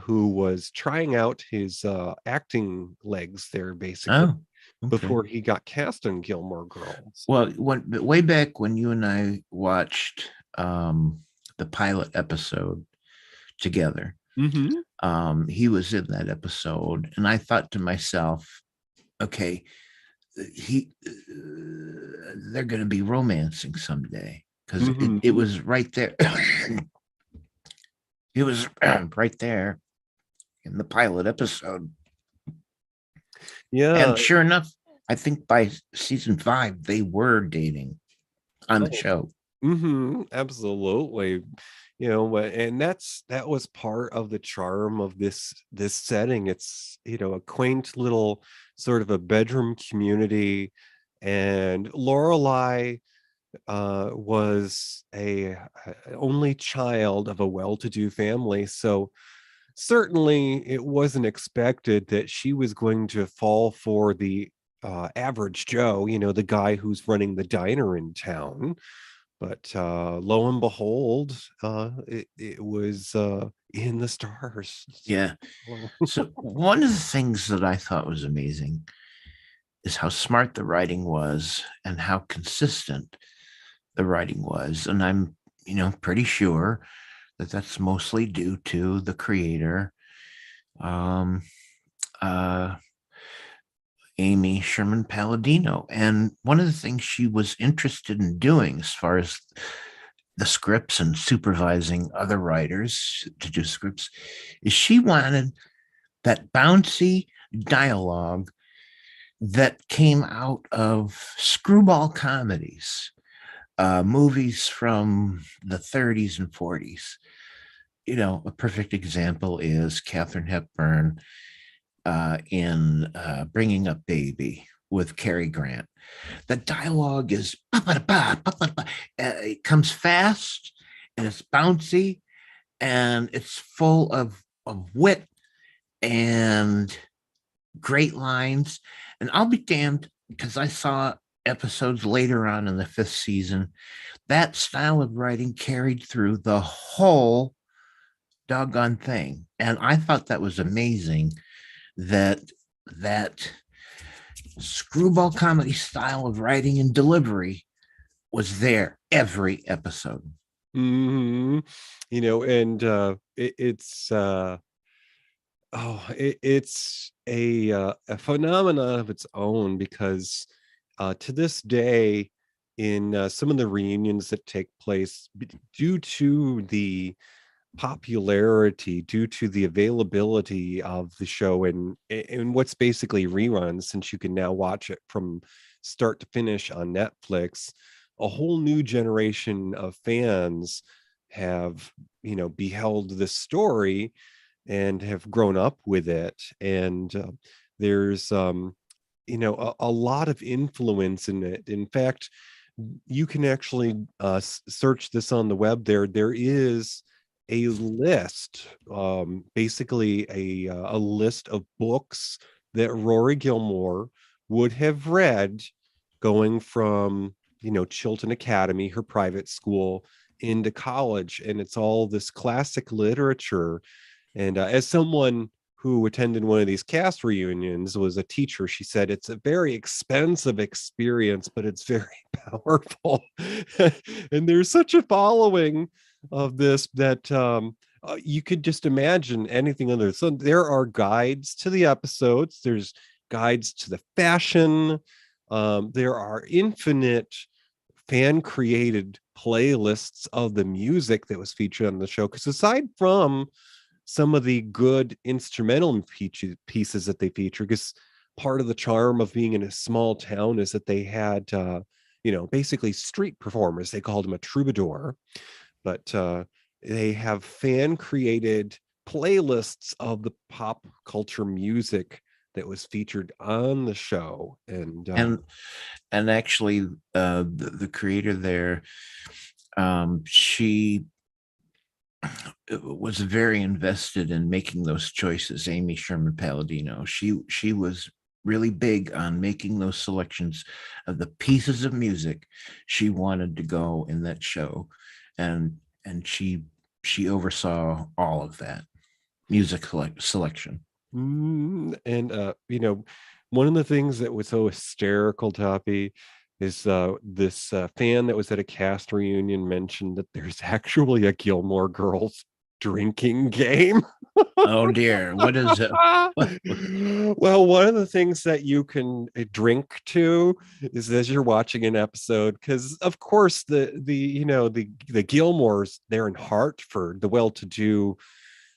who was trying out his acting legs there, basically, Oh, okay. before he got cast in Gilmore Girls. Well, way back when you and I watched the pilot episode together, he was in that episode, and I thought to myself, okay, they're going to be romancing someday, because it was right there. It was right there in the pilot episode. Yeah. And sure enough, I think by season 5, they were dating on the show. Absolutely. And that was part of the charm of this setting. It's, a quaint little sort of a bedroom community, and Lorelai was a only child of a well-to-do family, so certainly it wasn't expected that she was going to fall for the average Joe, the guy who's running the diner in town. But lo and behold, it was in the stars. Yeah. So one of the things that I thought was amazing is how smart the writing was and how consistent the writing was. And I'm, pretty sure that that's mostly due to the creator, Amy Sherman-Palladino. And one of the things she was interested in doing, as far as the scripts and supervising other writers to do scripts, is she wanted that bouncy dialogue that came out of screwball comedies, movies from the 30s and 40s. A perfect example is Katharine Hepburn in Bringing Up Baby with Cary Grant. The dialogue is it comes fast, and it's bouncy, and it's full of wit and great lines. And I'll be damned, because I saw episodes later on in the 5th season, that style of writing carried through the whole doggone thing. And I thought that was amazing, that screwball comedy style of writing and delivery was there every episode. And it's a phenomenon of its own, because to this day, in some of the reunions that take place, due to the popularity, due to the availability of the show, and what's basically reruns, since you can now watch it from start to finish on Netflix, a whole new generation of fans have beheld this story and have grown up with it. And there's a lot of influence in it. In fact, you can actually search this on the web. There is a list, basically a list of books that Rory Gilmore would have read going from Chilton Academy, her private school, into college. And it's all this classic literature. And as someone who attended one of these cast reunions, was a teacher, she said it's a very expensive experience, but it's very powerful. And there's such a following of this that you could just imagine anything other. So there are guides to the episodes, there's guides to the fashion, there are infinite fan created playlists of the music that was featured on the show, because aside from some of the good instrumental pieces that they feature, because part of the charm of being in a small town is that they had basically street performers. They called them a troubadour, but they have fan created playlists of the pop culture music that was featured on the show. And actually the creator there, she was very invested in making those choices. Amy Sherman-Palladino, she was really big on making those selections of the pieces of music she wanted to go in that show, and she oversaw all of that music selection. And one of the things that was so hysterical, Toppie, is this fan that was at a cast reunion mentioned that there's actually a Gilmore Girls drinking game. Oh dear, what is it? Well, one of the things that you can drink to is as you're watching an episode, because of course the Gilmores, they're in Hartford, the well-to-do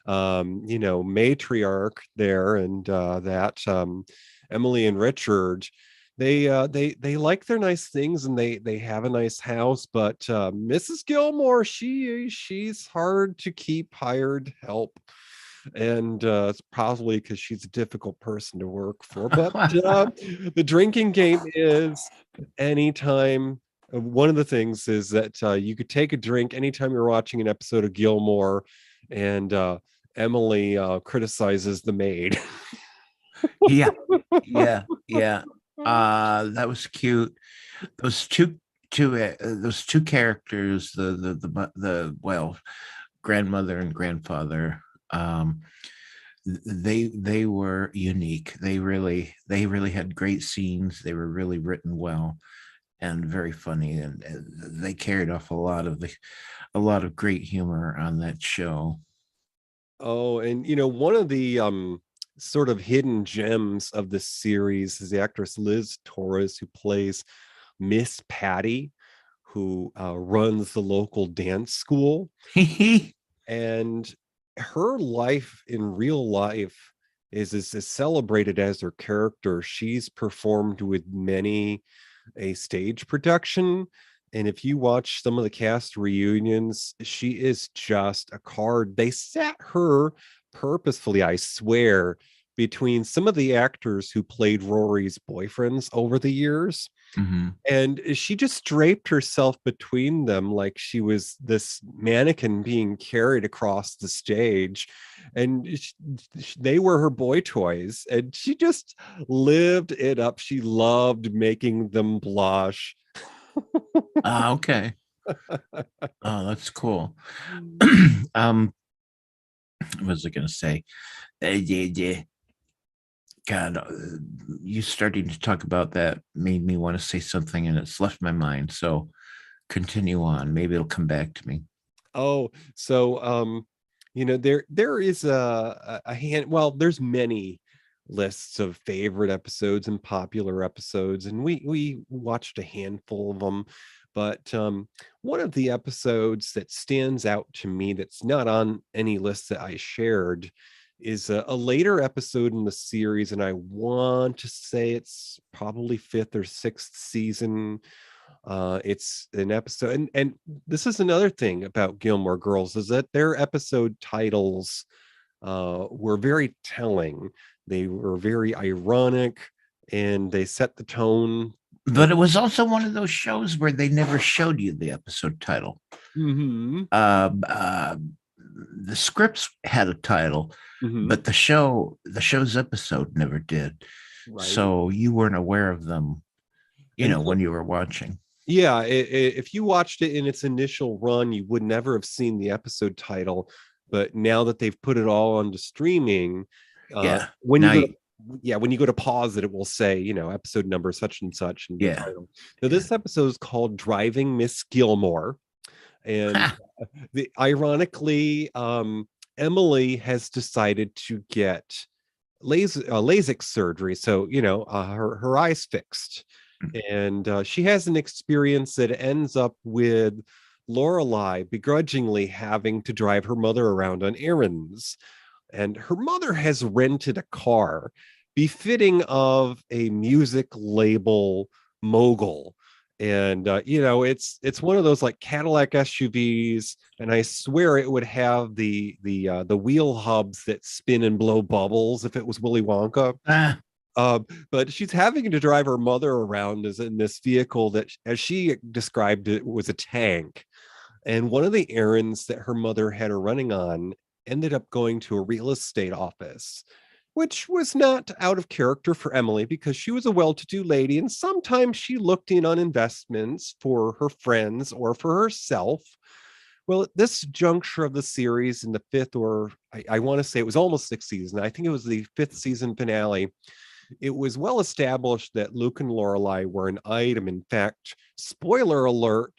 matriarch there, and that Emily and Richard, they like their nice things, and they have a nice house, but Mrs. Gilmore, she's hard to keep hired help, and it's probably because she's a difficult person to work for. But the drinking game is anytime. One of the things is that you could take a drink anytime you're watching an episode of Gilmore, and Emily criticizes the maid. Yeah. That was cute. Those two characters, the grandmother and grandfather, they were unique. They really had great scenes. They were really written well and very funny, and they carried off a lot of great humor on that show. Oh, and one of the sort of hidden gems of this series is the actress Liz Torres, who plays Miss Patty, who runs the local dance school. And her life in real life is as celebrated as her character. She's performed with many a stage production, and if you watch some of the cast reunions, she is just a card. They sat her purposefully, I swear, between some of the actors who played Rory's boyfriends over the years. Mm-hmm. And she just draped herself between them like she was this mannequin being carried across the stage. And they were her boy toys. And she just lived it up. She loved making them blush. Okay. Oh, that's cool. What was I going to say? God, you starting to talk about that made me want to say something, and it's left my mind. So continue on. Maybe it'll come back to me. Oh, so there is a hand. Well, there's many lists of favorite episodes and popular episodes, and we watched a handful of them. But one of the episodes that stands out to me that's not on any list that I shared is a later episode in the series, and I want to say it's probably 5th or 6th season. It's an episode, and this is another thing about Gilmore Girls, is that their episode titles were very telling. They were very ironic, and they set the tone. But it was also one of those shows where they never showed you the episode title. Mm-hmm. The scripts had a title, Mm-hmm. but the show's episode never did. Right. So you weren't aware of them, And when you were watching. Yeah, if you watched it in its initial run, you would never have seen the episode title. But now that they've put it all onto streaming, when you go to pause it will say, episode number such and such. And Yeah. Now this episode is called Driving Miss Gilmore, and ironically, Emily has decided to get LASIK surgery, so her eyes fixed. And she has an experience that ends up with Lorelai begrudgingly having to drive her mother around on errands. And her mother has rented a car befitting of a music label mogul. And it's one of those like Cadillac SUVs, and I swear it would have the wheel hubs that spin and blow bubbles if it was Willy Wonka. But she's having to drive her mother around in this vehicle that, as she described it, was a tank. And one of the errands that her mother had her running on ended up going to a real estate office. which was not out of character for Emily because she was a well-to-do lady and sometimes she looked in on investments for her friends or for herself. Well, at this juncture of the series in the fifth, or I want to say it was almost sixth season, I think it was the fifth season finale, it was well established that Luke and Lorelai were an item. In fact, spoiler alert,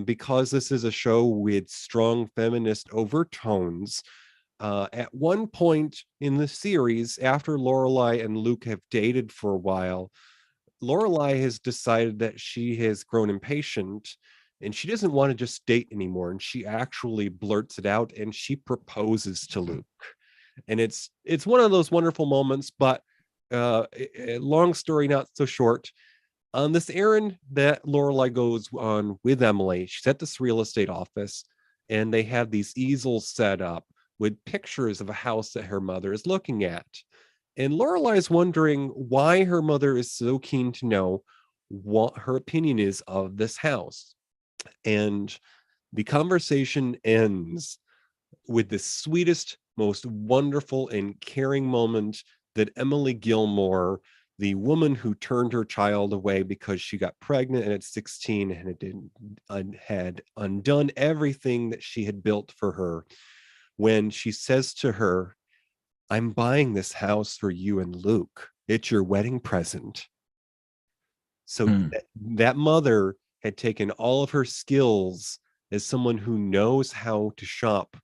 because this is a show with strong feminist overtones, at one point in the series, after Lorelai and Luke have dated for a while, Lorelai has decided that she has grown impatient and she doesn't want to just date anymore. And she actually blurts it out and she proposes to Luke. And it's one of those wonderful moments, but long story, not so short. On this errand that Lorelai goes on with Emily, she's at this real estate office and they have these easels set up with pictures of a house that her mother is looking at. And Lorelai is wondering why her mother is so keen to know what her opinion is of this house. And the conversation ends with the sweetest, most wonderful and caring moment that Emily Gilmore, the woman who turned her child away because she got pregnant and at 16 and it didn't had undone everything that she had built for her, when she says to her, "I'm buying this house for you and Luke. It's your wedding present." So that mother had taken all of her skills as someone who knows how to shop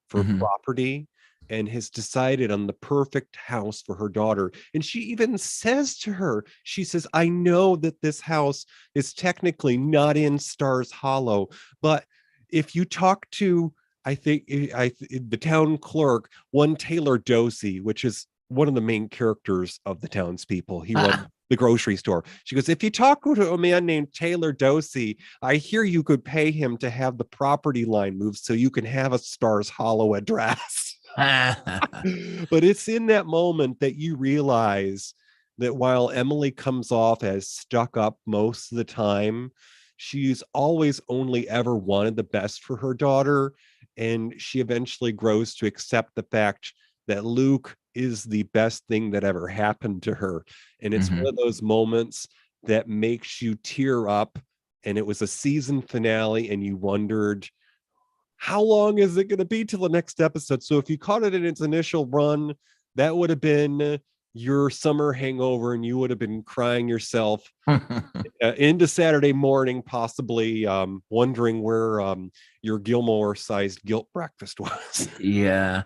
for property and has decided on the perfect house for her daughter. And she even says to her, she says, "I know that this house is technically not in Stars Hollow, but if you talk to, I think the town clerk, one Taylor Dosey, which is one of the main characters of the townspeople. He runs the grocery store. She goes, "If you talk to a man named Taylor Dosey, I hear you could pay him to have the property line moved so you can have a Stars Hollow address." But it's in that moment that you realize that while Emily comes off as stuck up most of the time, she's always only ever wanted the best for her daughter. And she eventually grows to accept the fact that Luke is the best thing that ever happened to her. And it's one of those moments that makes you tear up. And it was a season finale and you wondered, how long is it going to be till the next episode? So if you caught it in its initial run, that would have been your summer hangover and you would have been crying yourself into Saturday morning, possibly wondering where your Gilmore-sized guilt breakfast was. Yeah.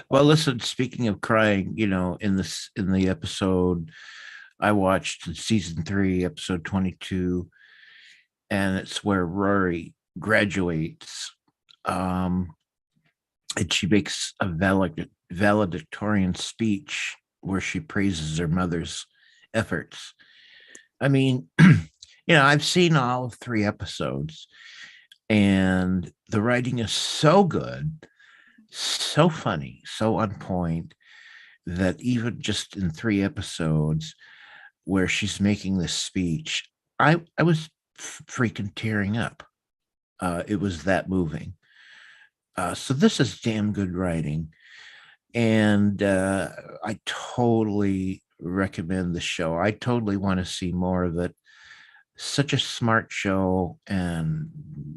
Well, listen, speaking of crying, in the episode, I watched season 3, episode 22, and it's where Rory graduates. And she makes a valedictorian speech where she praises her mother's efforts. I mean, I've seen all 3 episodes and the writing is so good, so funny, so on point that even just in 3 episodes where she's making this speech, I was freaking tearing up. It was that moving. So this is damn good writing. And I totally recommend the show. I totally want to see more of it. Such a smart show and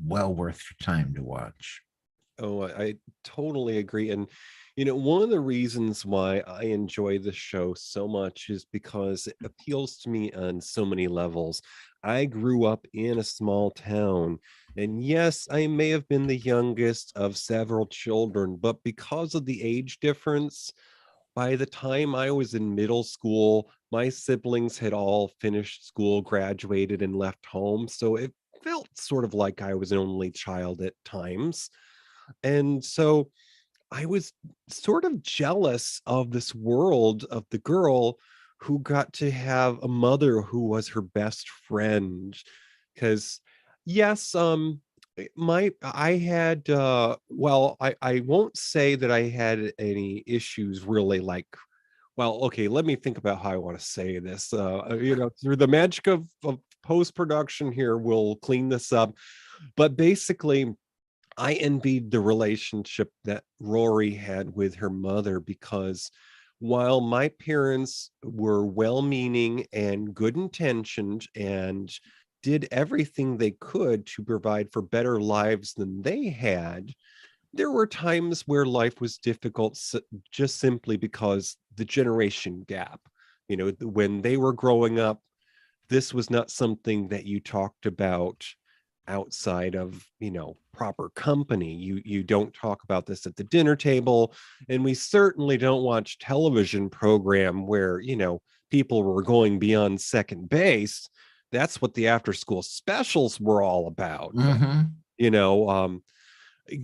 well worth your time to watch. Oh, I totally agree. And, one of the reasons why I enjoy this show so much is because it appeals to me on so many levels. I grew up in a small town, and yes, I may have been the youngest of several children, but because of the age difference, by the time I was in middle school, my siblings had all finished school, graduated, and left home. So it felt sort of like I was an only child at times. And so I was sort of jealous of this world of the girl who got to have a mother who was her best friend. Because yes, I had I won't say that I had any issues really, like, well, okay, let me think about how I want to say this. Through the magic of post-production here, we'll clean this up. But basically, I envied the relationship that Rory had with her mother, because while my parents were well-meaning and good-intentioned and did everything they could to provide for better lives than they had, there were times where life was difficult, just simply because the generation gap. When they were growing up, this was not something that you talked about outside of proper company. You don't talk about this at the dinner table, and we certainly don't watch television program where people were going beyond second base. That's what the after school specials were all about. you know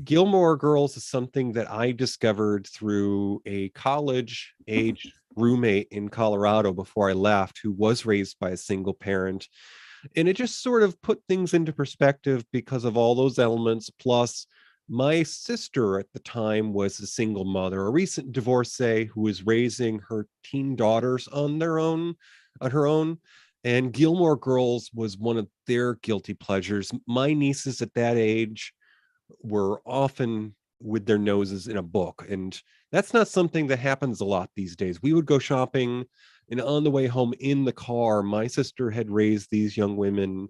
Gilmore Girls is something that I discovered through a college age roommate in Colorado before I left, who was raised by a single parent. And it just sort of put things into perspective because of all those elements. Plus, my sister at the time was a single mother, a recent divorcee who was raising her teen daughters on her own. And Gilmore Girls was one of their guilty pleasures. My nieces at that age were often with their noses in a book, and that's not something that happens a lot these days. We would go shopping, and on the way home in the car, my sister had raised these young women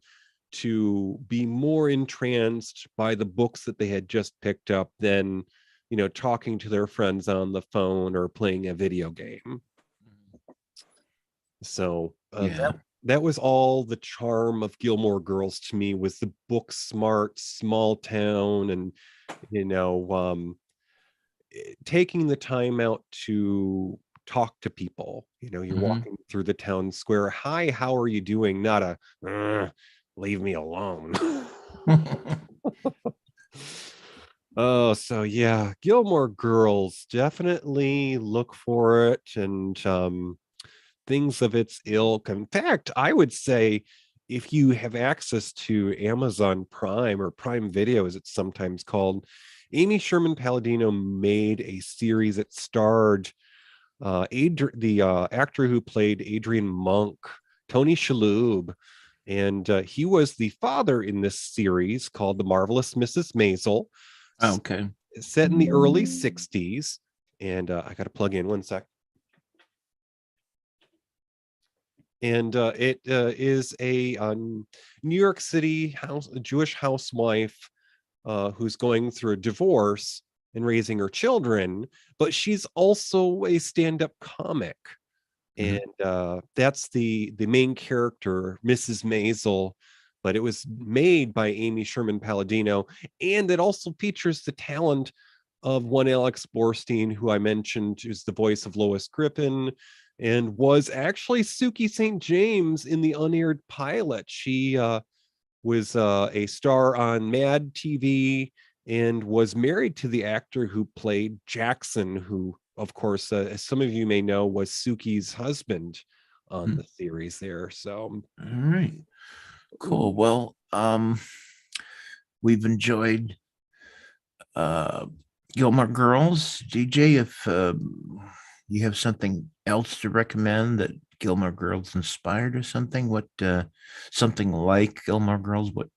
to be more entranced by the books that they had just picked up than talking to their friends on the phone or playing a video game. So that was all the charm of Gilmore Girls to me, was the book smart, small town, and taking the time out to talk to people. You're walking through the town square. Hi, how are you doing? Not a leave me alone. Oh, so yeah, Gilmore Girls, definitely look for it, and things of its ilk. In fact, I would say if you have access to Amazon Prime, or Prime Video as it's sometimes called, Amy Sherman-Palladino made a series that starred the actor who played Adrian Monk, Tony Shalhoub, and he was the father in this series called The Marvelous Mrs. Maisel. Okay. Set in the early 60s. And I got to plug in one sec. And it is a New York City Jewish housewife who's going through a divorce and raising her children, but she's also a stand-up comic. And that's the main character, Mrs. Maisel, but it was made by Amy Sherman-Palladino, and it also features the talent of one Alex Borstein, who I mentioned is the voice of Lois Griffin, and was actually Suki St. James in the unaired pilot. She was a star on Mad TV and was married to the actor who played Jackson, who, of course, as some of you may know, was Suki's husband on the series there. So, all right, cool. Well, we've enjoyed Gilmore Girls. DJ, if you have something else to recommend that Gilmore Girls inspired or something, something like Gilmore Girls, what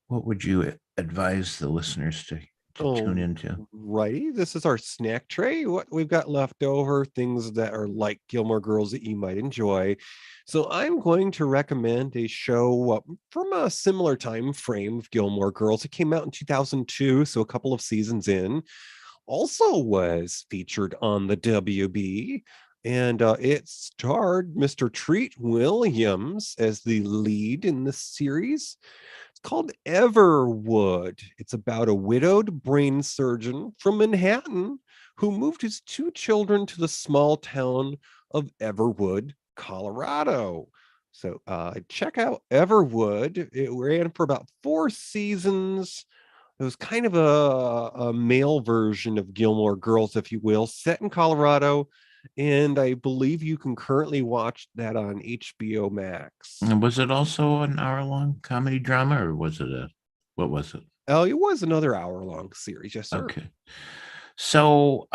would you advise the listeners to tune into? Righty, this is our snack tray. What we've got left over, things that are like Gilmore Girls that you might enjoy. So I'm going to recommend a show from a similar time frame of Gilmore Girls. It came out in 2002, so a couple of seasons in. Also was featured on the WB, and it starred Mr. Treat Williams as the lead in the series. It's called Everwood. It's about a widowed brain surgeon from Manhattan who moved his two children to the small town of Everwood, Colorado. So check out Everwood. It ran for about 4 seasons. It was kind of a male version of Gilmore Girls, if you will, set in Colorado. And I believe you can currently watch that on HBO Max. And was it also an hour-long comedy drama, or what was it? Oh, it was another hour-long series, yes, sir. Okay. So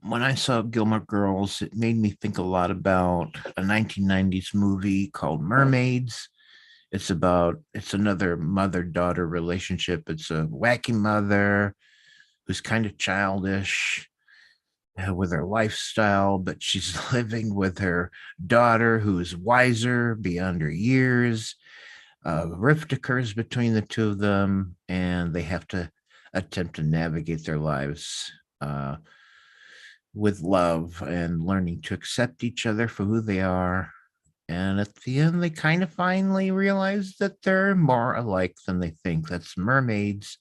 when I saw Gilmore Girls, it made me think a lot about a 1990s movie called Mermaids. It's another mother-daughter relationship. It's a wacky mother who's kind of childish with her lifestyle, but she's living with her daughter who's wiser beyond her years. Rift occurs between the two of them, and they have to attempt to navigate their lives with love and learning to accept each other for who they are. And at the end, they kind of finally realize that they're more alike than they think. That's Mermaids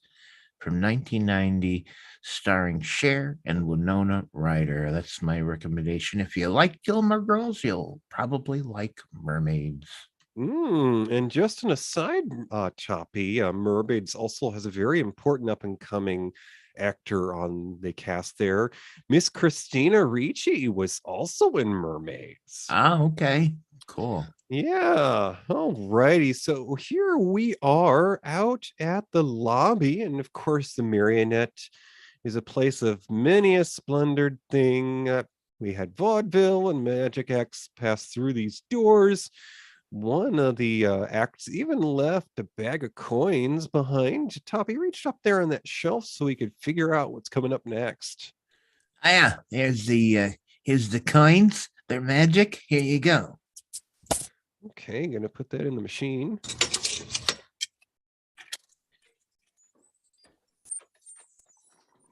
from 1990, starring Cher and Winona Ryder. That's my recommendation. If you like Gilmore Girls, you'll probably like Mermaids. And just an aside, Toppie, Mermaids also has a very important up-and-coming actor on the cast there. Miss Christina Ricci was also in Mermaids. Oh, okay. Cool. Yeah. All righty. So here we are out at the lobby. And of course, the Marionette is a place of many a splendid thing. We had vaudeville and Magic X pass through these doors. One of the acts even left a bag of coins behind. Toppie reached up there on that shelf so he could figure out what's coming up next. Oh, yeah, here's the coins. They're magic. Here you go. Okay, gonna put that in the machine.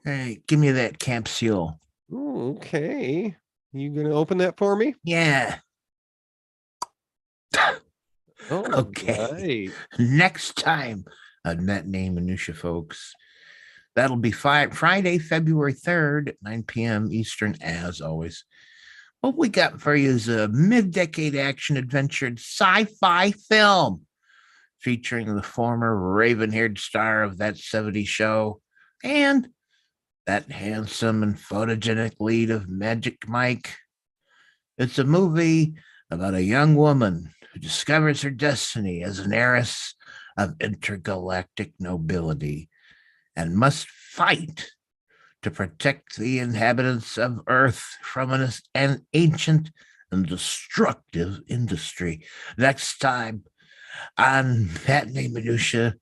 Hey, give me that capsule. Ooh, okay. You gonna open that for me? Yeah. Oh, Okay. right. Next time on Matinee Minutia, folks. That'll be Friday, February 3rd at 9 p.m. Eastern, as always. What we got for you is a mid-decade action-adventure sci-fi film featuring the former raven-haired star of That 70s Show and that handsome and photogenic lead of Magic Mike. It's a movie about a young woman who discovers her destiny as an heiress of intergalactic nobility and must fight to protect the inhabitants of Earth from an ancient and destructive industry. Next time on Matinee Minutia,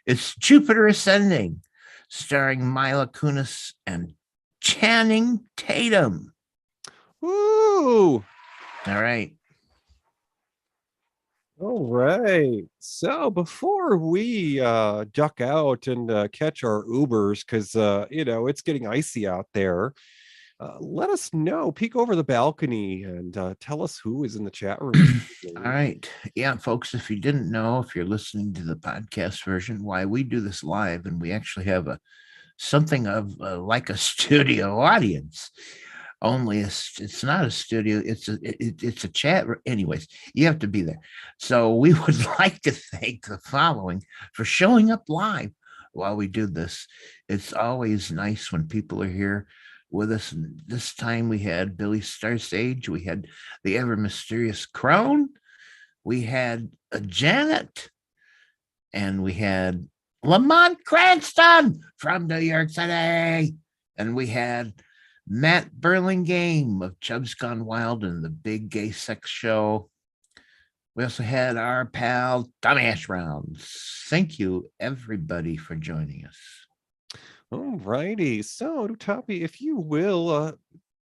it's Jupiter Ascending, starring Mila Kunis and Channing Tatum. Woo! All right. All right. So before we duck out and catch our Ubers, because it's getting icy out there, let us know. Peek over the balcony and tell us who is in the chat room. All right. Yeah, folks, if you didn't know, if you're listening to the podcast version, why we do this live, and we actually have something of like a studio audience. Only it's not a studio, it's a chat. Anyways, you have to be there. So we would like to thank the following for showing up live while we do this. It's always nice when people are here with us. And this time we had Billy Starsage, we had the ever mysterious Crone, we had a Janet, and we had Lamont Cranston from New York City, and we had Matt Burlingame of Chubb's Gone Wild and the Big Gay Sex Show. We also had our pal Tommy Ash Rounds. Thank you, everybody, for joining us. All righty. So, Toppie, if you will,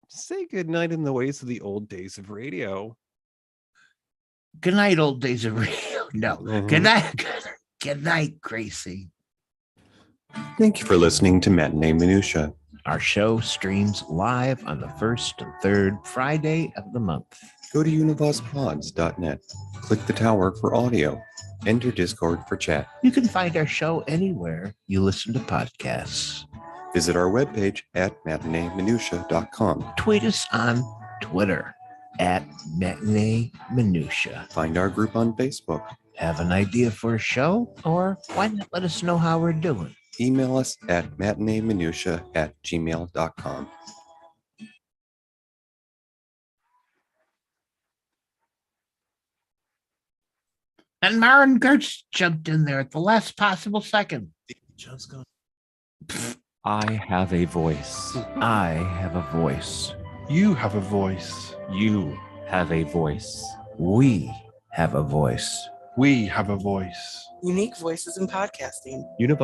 say goodnight in the ways of the old days of radio. Good night, old days of radio. No. Good night. Good night, Gracie. Thank you for listening to Matinee Minutia. Our show streams live on the first and third Friday of the month. Go to univozpods.net. Click the tower for audio. Enter Discord for chat. You can find our show anywhere you listen to podcasts. Visit our webpage at matineeminutia.com. Tweet us on Twitter at Matinee Minutia. Find our group on Facebook. Have an idea for a show? Or why not let us know how we're doing? Email us at matineeminutia@gmail.com. And Maren Gertz jumped in there at the last possible second. I have a voice. I have a voice. You have a voice. You have a voice. We have a voice. We have a voice. Unique voices in podcasting. UniVoz